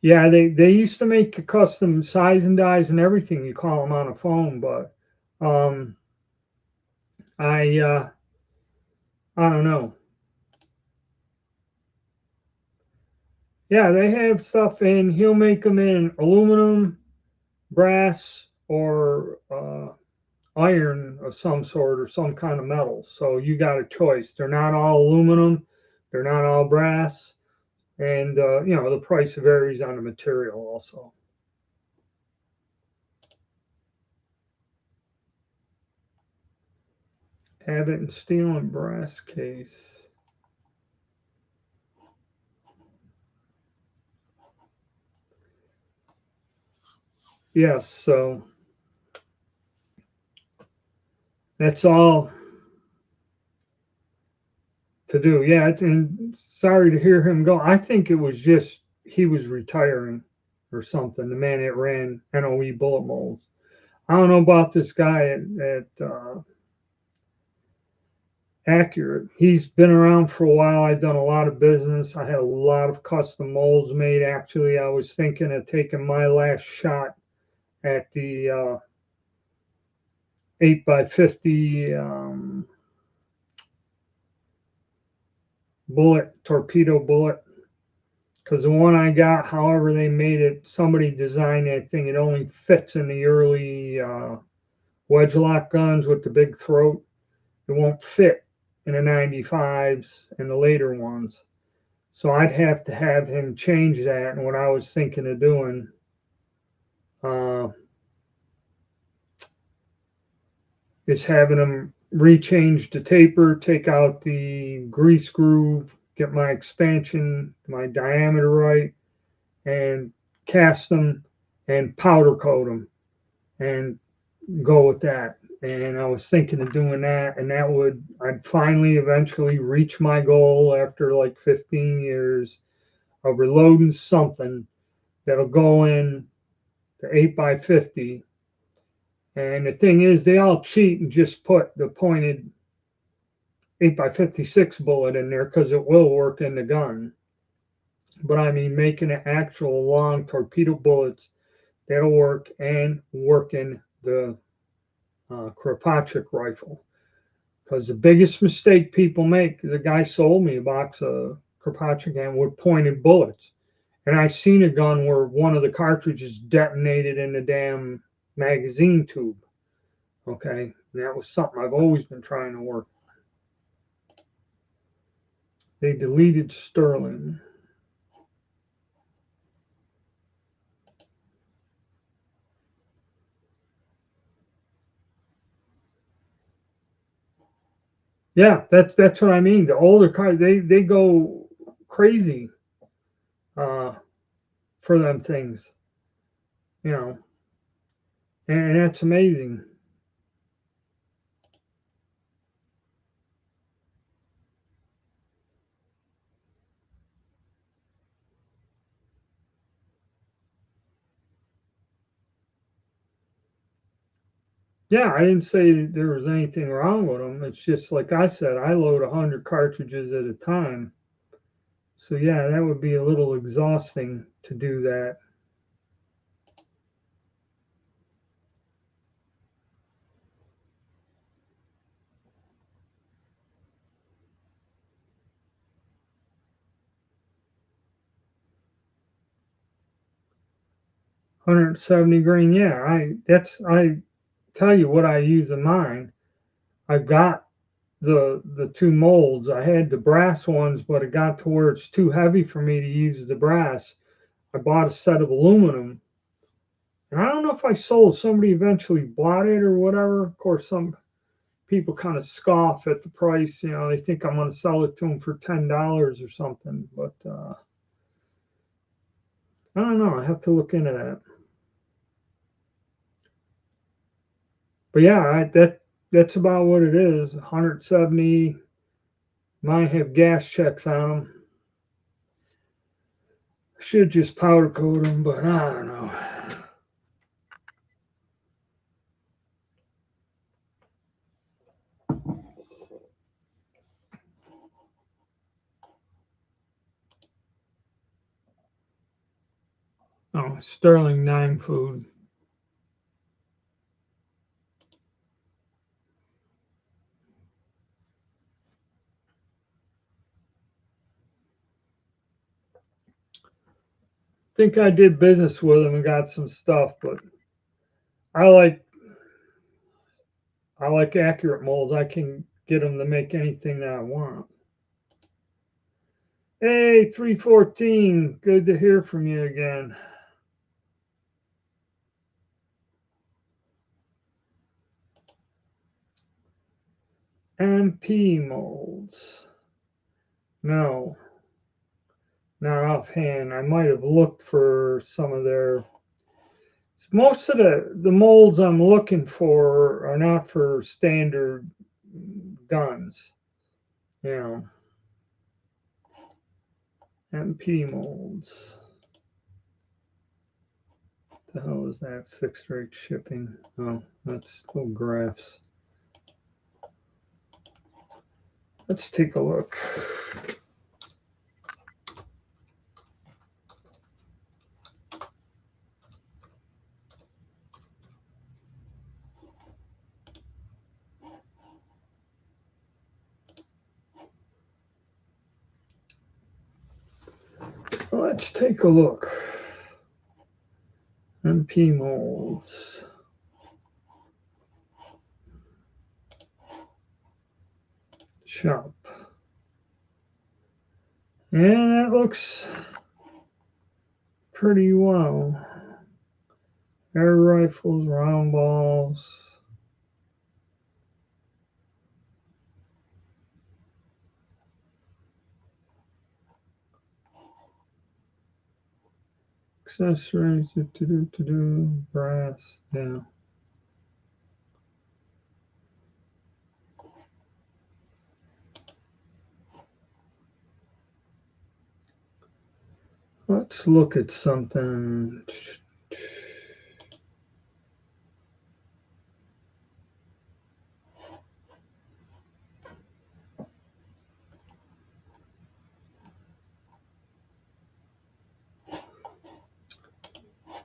Yeah, they used to make a custom size and dies and everything. You call them on a phone, but um, I don't know. Yeah, they have stuff in. He'll make them in aluminum, brass, or iron of some sort or some kind of metal. So you got a choice. They're not all aluminum. They're not all brass, and the price varies on the material also. Abbott and steel and brass case. Yes, so that's all to do. Yeah, and sorry to hear him go. I think it was just he was retiring or something. The man that ran NOE bullet molds. I don't know about this guy at Accurate. He's been around for a while. I've done a lot of business. I had a lot of custom molds made. Actually, I was thinking of taking my last shot at the 8x50 bullet, torpedo bullet. Because the one I got, however they made it, somebody designed that thing. It only fits in the early wedge lock guns with the big throat. It won't fit in the 95s and the later ones. So I'd have to have him change that. And what I was thinking of doing is having him rechange the taper, take out the grease groove, get my expansion, my diameter right, and cast them and powder coat them and go with that. And I was thinking of doing that, and I'd finally eventually reach my goal after like 15 years of reloading something that'll go in the 8x50. And the thing is, they all cheat and just put the pointed 8x56 bullet in there because it will work in the gun. But I mean, making an actual long torpedo bullets that'll work and work in the Kropatschek rifle. Because the biggest mistake people make is a guy sold me a box of Kropatschek and with pointed bullets. And I seen a gun where one of the cartridges detonated in the damn magazine tube. Okay. And that was something I've always been trying to work. They deleted Sterling. Yeah, that's what I mean. The older cars, they go crazy uh, for them things, you know, and that's amazing. Yeah, I didn't say there was anything wrong with them. It's just like I said, I load 100 cartridges at a time. So yeah, that would be a little exhausting to do that. 170 grain. Yeah, I tell you what I use in mine. I've got the two molds. I had the brass ones, but it got to where it's too heavy for me to use the brass. I bought a set of aluminum, and I don't know if I sold. Somebody eventually bought it or whatever. Of course, some people kind of scoff at the price. You know, they think I'm going to sell it to them for $10 or something. But I don't know. I have to look into that. But yeah, that's about what it is. 170. Mine have gas checks on them. Should just powder coat them, but I don't know. Oh, Sterling 9 food. Think I did business with them and got some stuff, but I like I like accurate molds. I can get them to make anything that I want. Hey, 314. Good to hear from you again. MP molds. No, not offhand. I might have looked for some of their. Most of the molds I'm looking for are not for standard guns. You know, MP molds. The hell is that? Fixed rate shipping. Oh, that's still graphs. Let's take a look. Let's take a look. MP molds. Shop. Yeah, that looks pretty well. Air rifles, round balls. Accessories, brass, yeah. Let's look at something.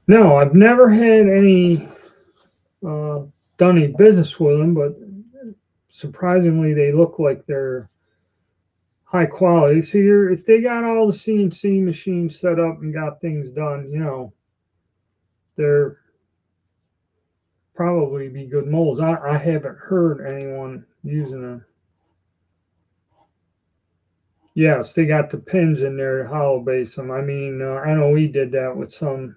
No, I've never had any done any business with them, but surprisingly, they look like they're high quality. See, if they got all the CNC machines set up and got things done, you know, they're probably be good molds. I haven't heard anyone using them. Yes, they got the pins in there to hollow base them. I mean, NOE did that with some.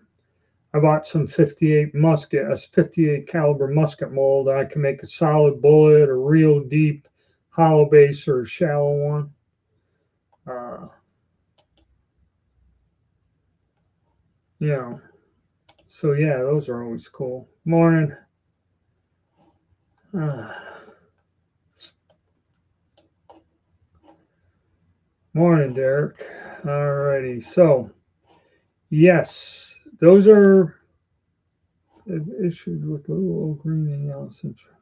I bought some 58 musket, a 58 caliber musket mold. I can make a solid bullet, a real deep hollow base, or a shallow one. Uh, you know, so yeah, those are always cool. Morning. Uh, Morning, Derek. Alrighty. So, yes, those are issued with little old green and yellow central.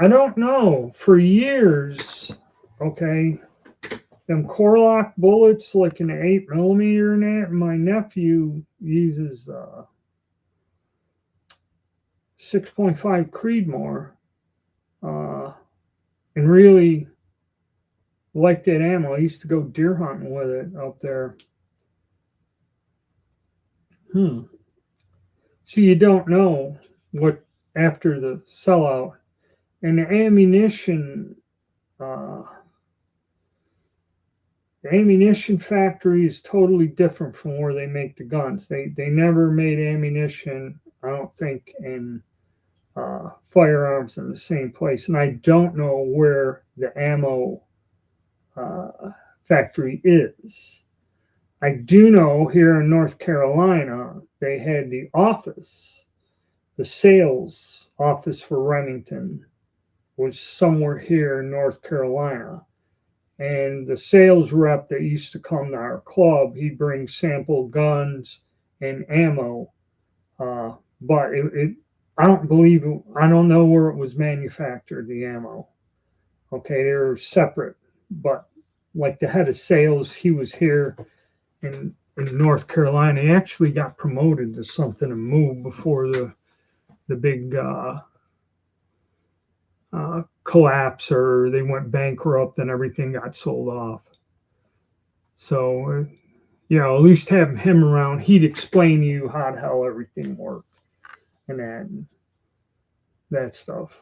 I don't know. For years, okay, them Corlock bullets, like an 8 millimeter, and that. My nephew uses 6.5 Creedmoor, uh, and really liked that ammo. I used to go deer hunting with it up there. Hmm. So you don't know what after the sellout, and uh, the ammunition factory is totally different from where they make the guns. They never made ammunition, I don't think, in firearms in the same place, and I don't know where the ammo uh, factory is. I do know here in North Carolina they had the office, the sales office for Remington was somewhere here in North Carolina. And the sales rep that used to come to our club, he'd bring sample guns and ammo. But I don't believe, I don't know where it was manufactured, the ammo. Okay, they're separate. But like the head of sales, he was here in North Carolina. He actually got promoted to something and moved before the big collapse, or they went bankrupt and everything got sold off. So, at least having him around, he'd explain to you how the hell everything worked and that stuff.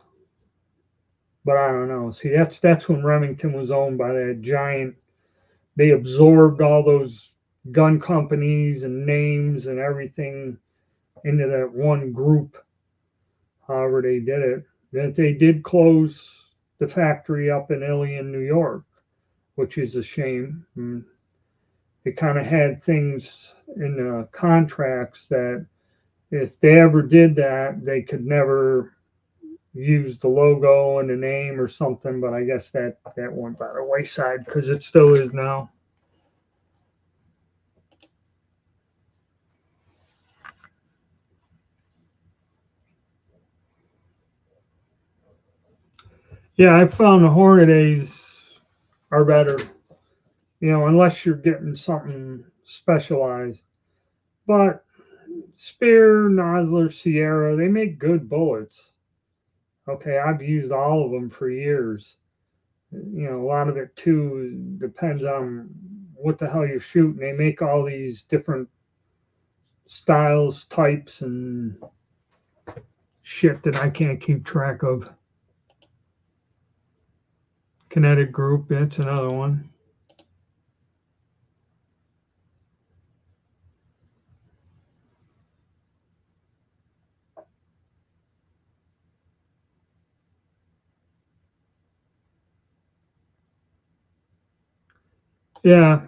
But I don't know. See, that's when Remington was owned by that giant. They absorbed all those gun companies and names and everything into that one group. However, they did it. That they did close the factory up in Ilion, New York, which is a shame. They kind of had things in the contracts that if they ever did that, they could never use the logo and the name or something. But I guess that went by the wayside because it still is now. Yeah, I found the Hornadays are better, unless you're getting something specialized. But Spear, Nosler, Sierra, they make good bullets. Okay, I've used all of them for years. A lot of it too depends on what the hell you're shooting. They make all these different styles, types, and shit that I can't keep track of. Kinetic Group, that's another one. Yeah,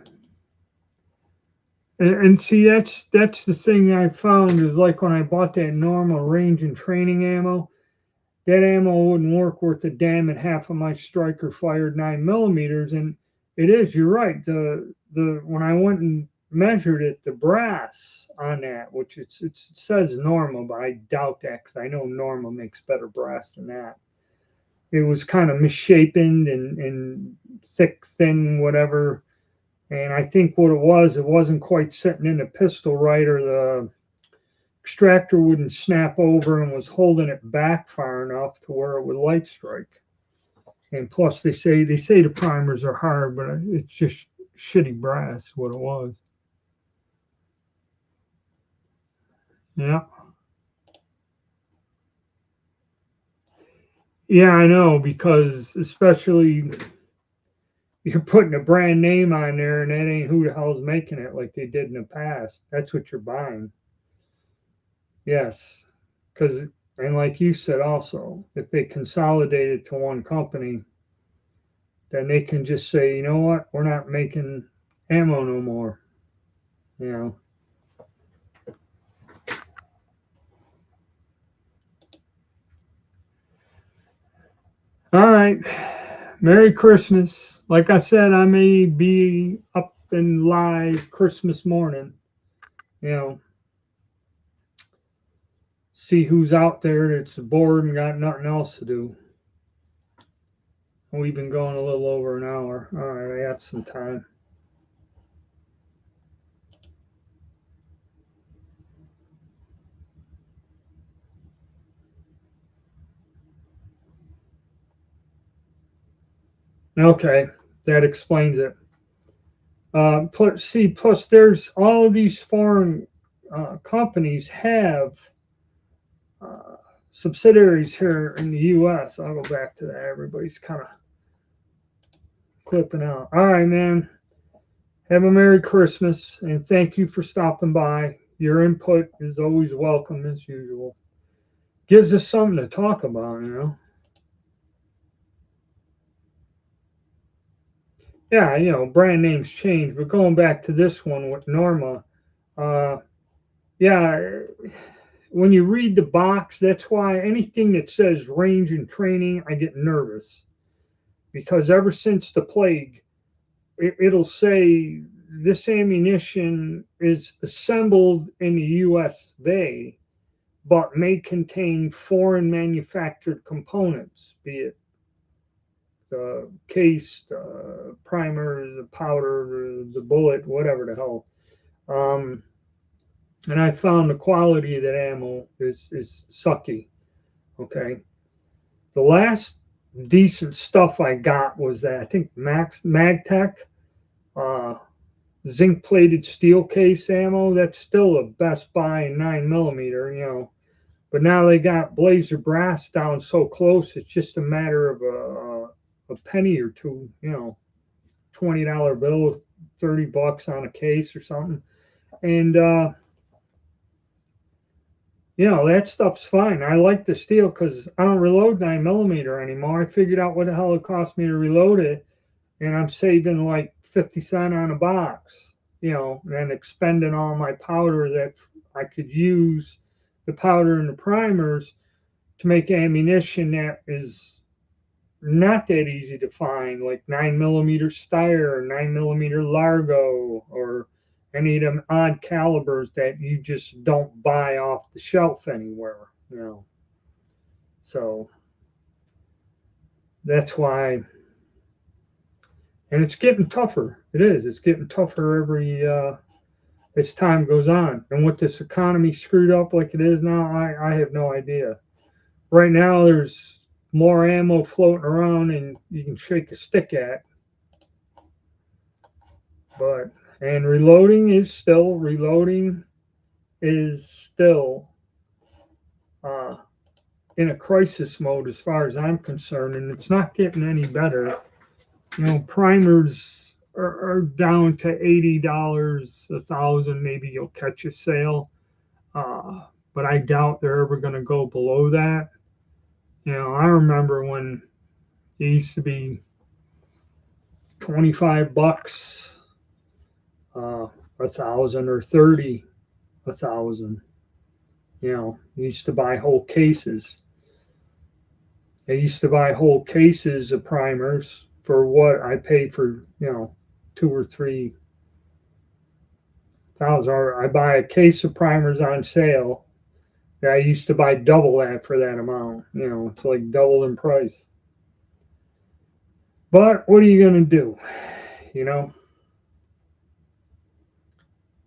and see that's the thing I found is like when I bought that normal range and training ammo, that ammo wouldn't work worth a damn at half of my striker fired 9 millimeters. And it is, you're right. The when I went and measured it, the brass on that, which it says normal, but I doubt that because I know normal makes better brass than that. It was kind of misshapen and thick, thin, whatever. And I think what it wasn't quite sitting in the pistol right, or the extractor wouldn't snap over and was holding it back far enough to where it would light strike. And plus, they say the primers are hard, but it's just shitty brass. What it was. Yeah. Yeah, I know, because especially you're putting a brand name on there and that ain't who the hell's making it like they did in the past. That's what you're buying. Yes. Because, and like you said also, if they consolidate it to one company, then they can just say, you know what, we're not making ammo no more. You know. All right. Merry Christmas. Like I said, I may be up and live Christmas morning. You know, see who's out there that's bored and got nothing else to do. We've been going a little over an hour. All right, I got some time. Okay, that explains it. Plus there's all of these foreign companies have uh, subsidiaries here in the U.S. I'll go back to that. Everybody's kind of clipping out. All right, man. Have a Merry Christmas and thank you for stopping by. Your input is always welcome as usual. Gives us something to talk about, you know. Yeah, you know, brand names change, but going back to this one with Norma, uh, yeah, when you read the box, that's why anything that says range and training, I get nervous because ever since the plague, it'll say this ammunition is assembled in the U.S.A., but may contain foreign manufactured components, be it the case, the primer, the powder, the bullet, whatever the hell. Um, and I found the quality of that ammo is sucky. Okay, the last decent stuff I got was that I think Max Magtech uh, zinc plated steel case ammo. That's still a best buy in 9 millimeter, you know. But now they got Blazer Brass down so close, it's just a matter of a penny or two, you know, $20 bill, $30 on a case or something. And you know, that stuff's fine. I like the steel because I don't reload 9 millimeter anymore. I figured out what the hell it cost me to reload it, and I'm saving like 50 cents on a box, you know, and expending all my powder that I could use the powder and the primers to make ammunition that is not that easy to find, like 9 millimeter Steyr or 9 millimeter Largo or any of them odd calibers that you just don't buy off the shelf anywhere, you know. So that's why, and it's getting tougher. It is. It's getting tougher every as time goes on. And with this economy screwed up like it is now, I have no idea. Right now, there's more ammo floating around, and you can shake a stick at. But and reloading is still uh, in a crisis mode as far as I'm concerned, and it's not getting any better. You know, primers are down to $80, 1,000. Maybe you'll catch a sale, but I doubt they're ever going to go below that. You know, I remember when it used to be $25, 1,000 or 30, 1,000. You know, you used to buy whole cases. I used to buy whole cases of primers for what I paid for, you know, 2 or 3 thousand. Or I buy a case of primers on sale. I used to buy double that for that amount. You know, it's like double in price. But what are you going to do? You know,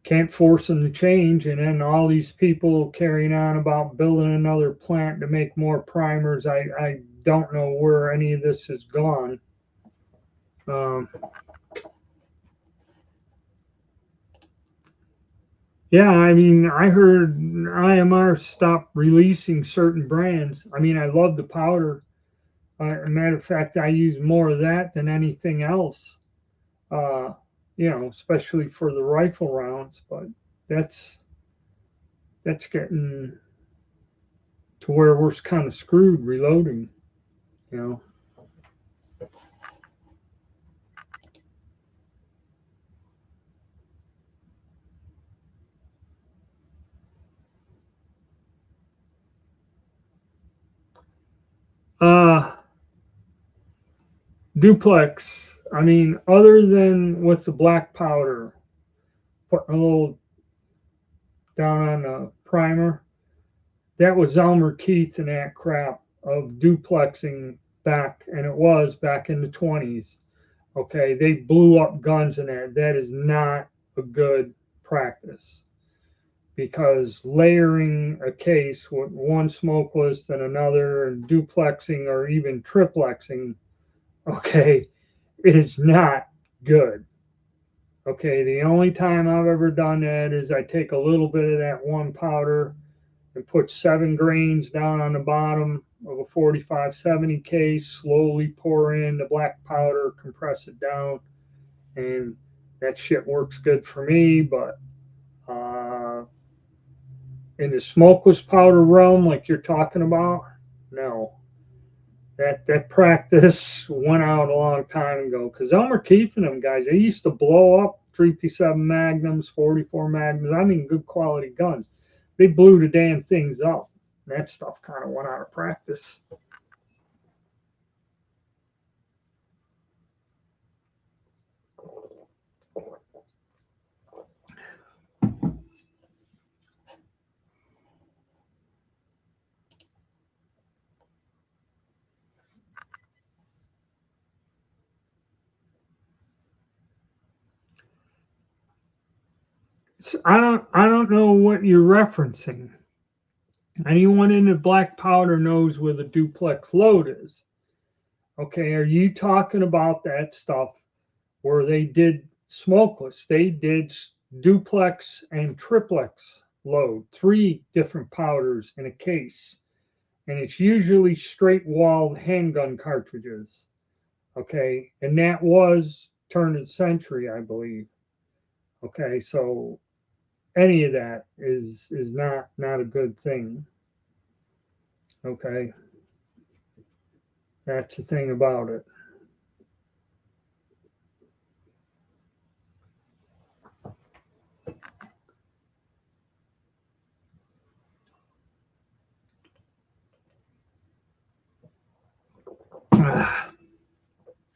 can't force them to change. And then all these people carrying on about building another plant to make more primers. I don't know where any of this has gone. Um, yeah, I mean, I heard IMR stopped releasing certain brands. I mean, I love the powder, Matter of fact, I use more of that than anything else. Especially for the rifle rounds. But that's that's getting to where we're kind of screwed reloading. You know. Uh, Duplex. I mean, other than with the black powder, putting a little down on the primer, that was Elmer Keith and that crap of duplexing back, and it was back in the 20s. Okay, they blew up guns in that. That is not a good practice because layering a case with one smokeless and another and duplexing or even triplexing, okay, is not good. Okay, the only time I've ever done that is I take a little bit of that one powder and put 7 grains down on the bottom of a 45-70 case, slowly pour in the black powder, compress it down, and that shit works good for me. But in the smokeless powder realm, like you're talking about, no. That practice went out a long time ago because Elmer Keith and them guys, they used to blow up 357 Magnums, 44 Magnums. I mean, good quality guns. They blew the damn things up. That stuff kind of went out of practice. So I don't know what you're referencing. Anyone in the black powder knows where the duplex load is. Okay, are you talking about that stuff where they did smokeless? They did duplex and triplex load, 3 different powders in a case, and it's usually straight walled handgun cartridges. Okay, and that was turn of the century, I believe. Okay, so any of that is not a good thing. Okay, that's the thing about it.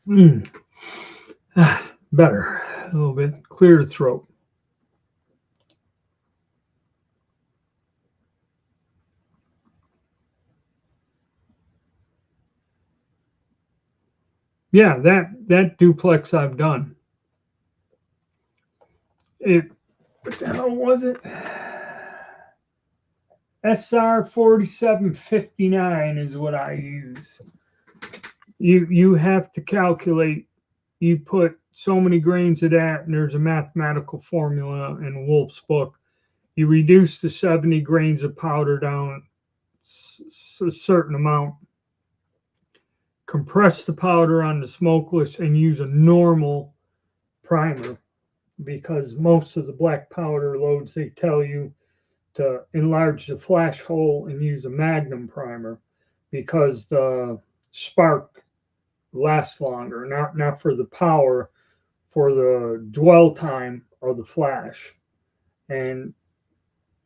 Mm. Better, a little bit clear throat. Yeah, that duplex I've done. It what the hell was it? SR 4759 is what I use. You have to calculate. You put so many grains of that, and there's a mathematical formula in Wolf's book. You reduce the 70 grains of powder down a certain amount, compress the powder on the smokeless, and use a normal primer because most of the black powder loads they tell you to enlarge the flash hole and use a magnum primer because the spark lasts longer, not for the power, for the dwell time of the flash. And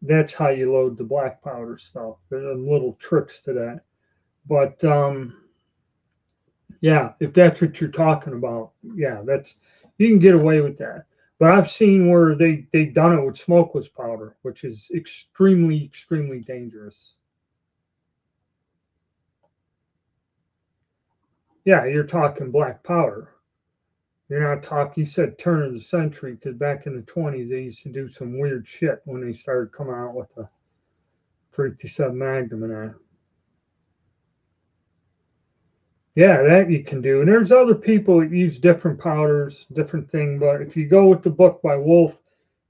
that's how you load the black powder stuff. There's little tricks to that. But yeah, if that's what you're talking about, yeah, that's you can get away with that. But I've seen where they've done it with smokeless powder, which is extremely dangerous. Yeah, you're talking black powder. You're not talking. You said turn of the century because back in the 20s they used to do some weird shit when they started coming out with the 357 Magnum and that. Yeah, that you can do. And there's other people that use different powders, different thing. But if you go with the book by Wolf,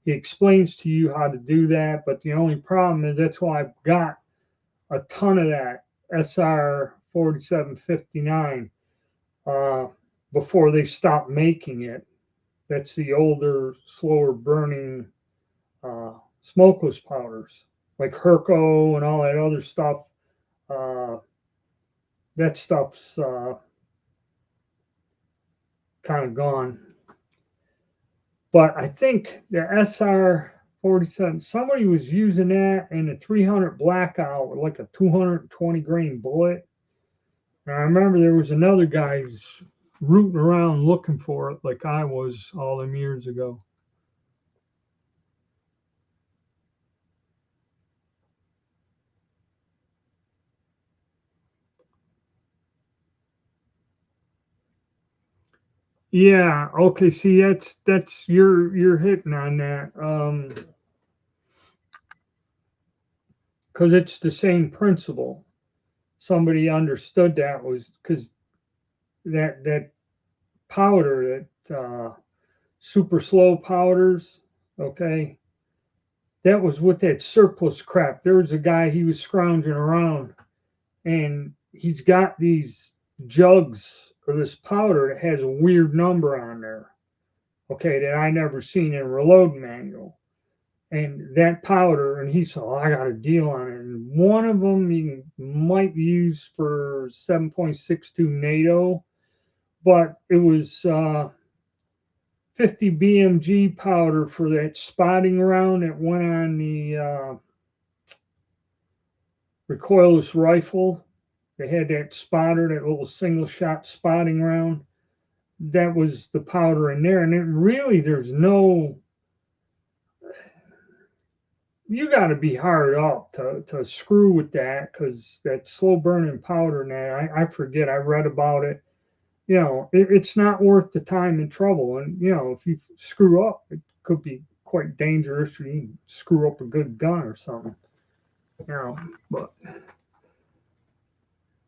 he explains to you how to do that. But the only problem is that's why I've got a ton of that SR 4759 uh, before they stopped making it. That's the older, slower burning smokeless powders like Herco and all that other stuff. Uh, that stuff's kind of gone. But I think the SR 47, somebody was using that in a 300 blackout with like a 220 grain bullet. And I remember there was another guy who's rooting around looking for it like I was all them years ago. Yeah, okay, see that's you're hitting on that. Because it's the same principle. Somebody understood that was because that powder, that super slow powders, okay, that was with that surplus crap. There was a guy, he was scrounging around and he's got these jugs or this powder that has a weird number on there, okay, that I never seen in a reload manual. And that powder, and he said, oh, I got a deal on it. And one of them you might use for 7.62 NATO, but it was 50 BMG powder for that spotting round that went on the recoilless rifle. They had that spotter, that little single shot spotting round. That was the powder in there. And it really, there's no, you got to be hard up to screw with that because that slow burning powder and that, I forget, I read about it. You know, it's not worth the time and trouble. And, you know, if you screw up, it could be quite dangerous. You can screw up a good gun or something, you know, but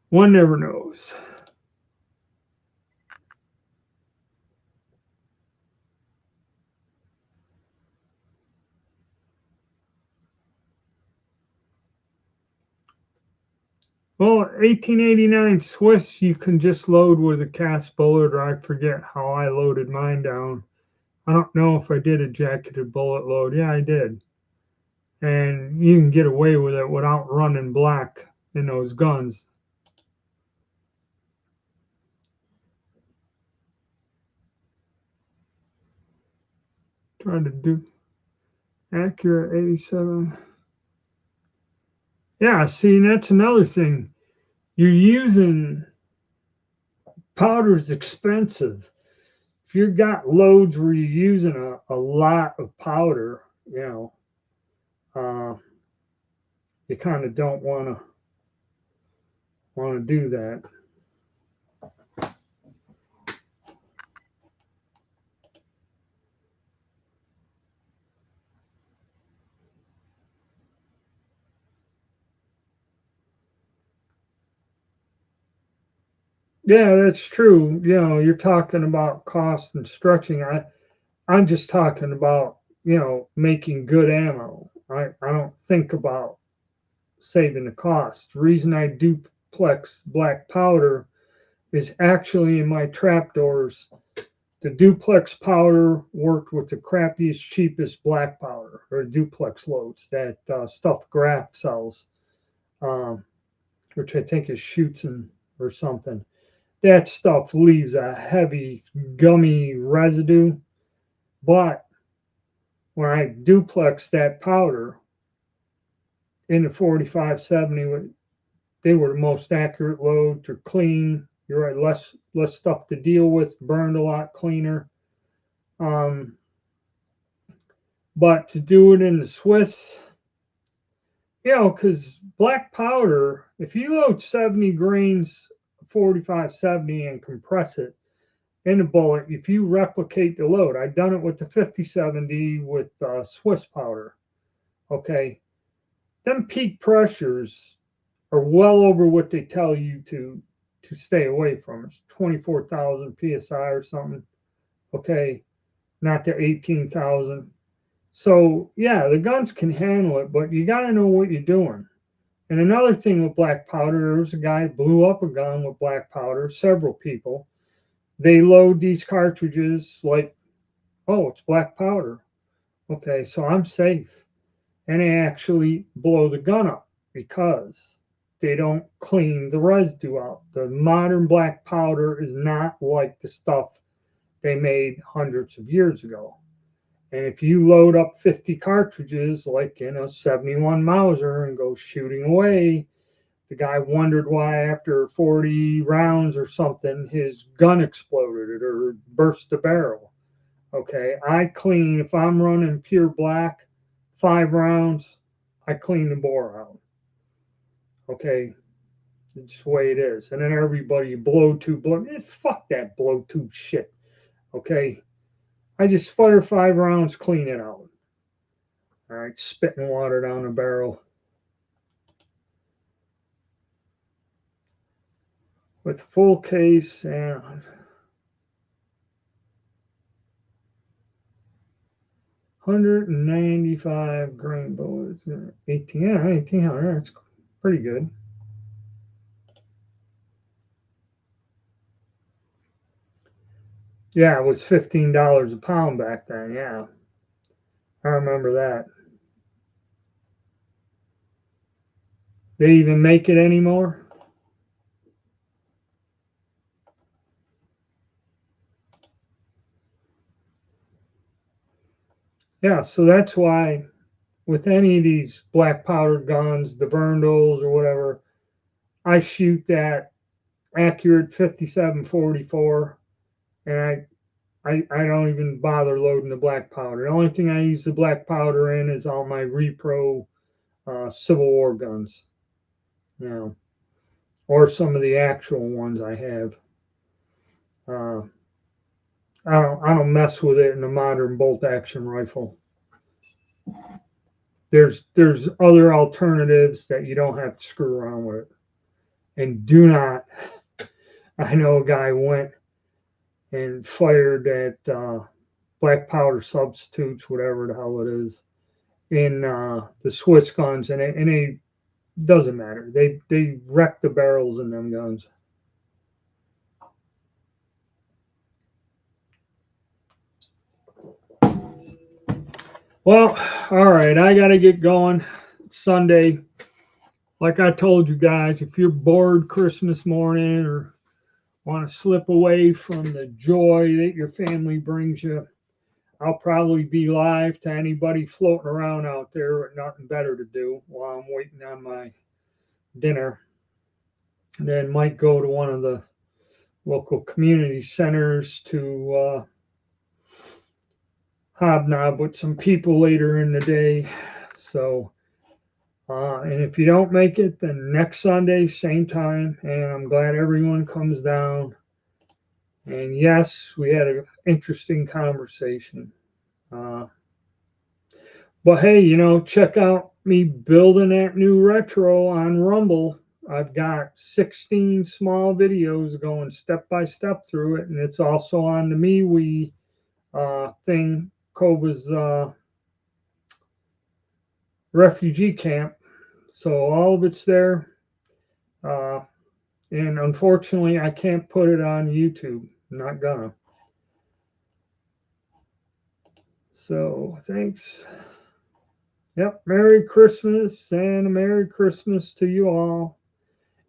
one never knows. Well, 1889 Swiss, you can just load with a cast bullet, or I forget how I loaded mine down. I don't know if I did a jacketed bullet load. Yeah, I did. And you can get away with it without running black in those guns. Trying to do accurate 87. Yeah, see, that's another thing. You're using powder's expensive. If you've got loads where you're using a lot of powder, you know, uh, you kind of don't want to do that. Yeah, that's true. You know, you're talking about cost and stretching. I'm just talking about, you know, making good ammo. I don't think about saving the cost. The reason I duplex black powder is actually in my trapdoors. The duplex powder worked with the crappiest, cheapest black powder or duplex loads that Stuff Graf sells, um, which I think is Schutzen or something. That stuff leaves a heavy, gummy residue. But when I duplex that powder in the 4570, they were the most accurate load. They're clean. You're right, less stuff to deal with. Burned a lot cleaner. Um, but to do it in the Swiss, you know, because black powder, if you load 70 grains 4570 and compress it in a bullet, if you replicate the load, I've done it with the 5070 with Swiss powder. Okay, them peak pressures are well over what they tell you to stay away from. It's 24,000 psi or something. Okay, not the 18,000. So yeah, the guns can handle it, but you got to know what you're doing. And another thing with black powder, there was a guy blew up a gun with black powder, several people. They load these cartridges like, oh, it's black powder. Okay, so I'm safe. And they actually blow the gun up because they don't clean the residue out. The modern black powder is not like the stuff they made hundreds of years ago. And if you load up 50 cartridges, like in a 71 Mauser, and go shooting away, the guy wondered why after 40 rounds or something, his gun exploded or burst the barrel. Okay, I clean, if I'm running pure black, 5 rounds, I clean the bore out. Okay, it's the way it is. And then everybody blow tube, fuck that blow tube shit. Okay, I just fire 5 rounds, clean it out. All right, spitting water down the barrel. With full case and 195 grain bullets. 1800. That's pretty good. Yeah, it was $15 a pound back then. Yeah, I remember that. They even make it anymore? Yeah, so that's why with any of these black powder guns, the Burndals or whatever, I shoot that accurate 5744, and I don't even bother loading the black powder. The only thing I use the black powder in is all my repro Civil War guns, you know, or some of the actual ones I have. Uh, I don't mess with it in a modern bolt action rifle. There's other alternatives that you don't have to screw around with. And do not. I know a guy went and fired at black powder substitutes, whatever the hell it is, in the Swiss guns, and it doesn't matter. They wreck the barrels in them guns. Well, all right, I got to get going. It's Sunday. Like I told you guys, if you're bored Christmas morning or want to slip away from the joy that your family brings you, I'll probably be live to anybody floating around out there with nothing better to do while I'm waiting on my dinner. And then might go to one of the local community centers to hobnob with some people later in the day. So, and if you don't make it, then next Sunday, same time. And I'm glad everyone comes down. And yes, we had an interesting conversation. Uh, but hey, check out me building that new retro on Rumble. I've got 16 small videos going step by step through it, and it's also on the MeWe thing, Coba's refugee camp. So all of it's there. Uh, and unfortunately, I can't put it on YouTube. I'm not gonna. So thanks. Yep. Merry Christmas and a Merry Christmas to you all.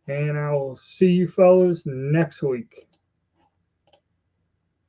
And I will see you fellas next week.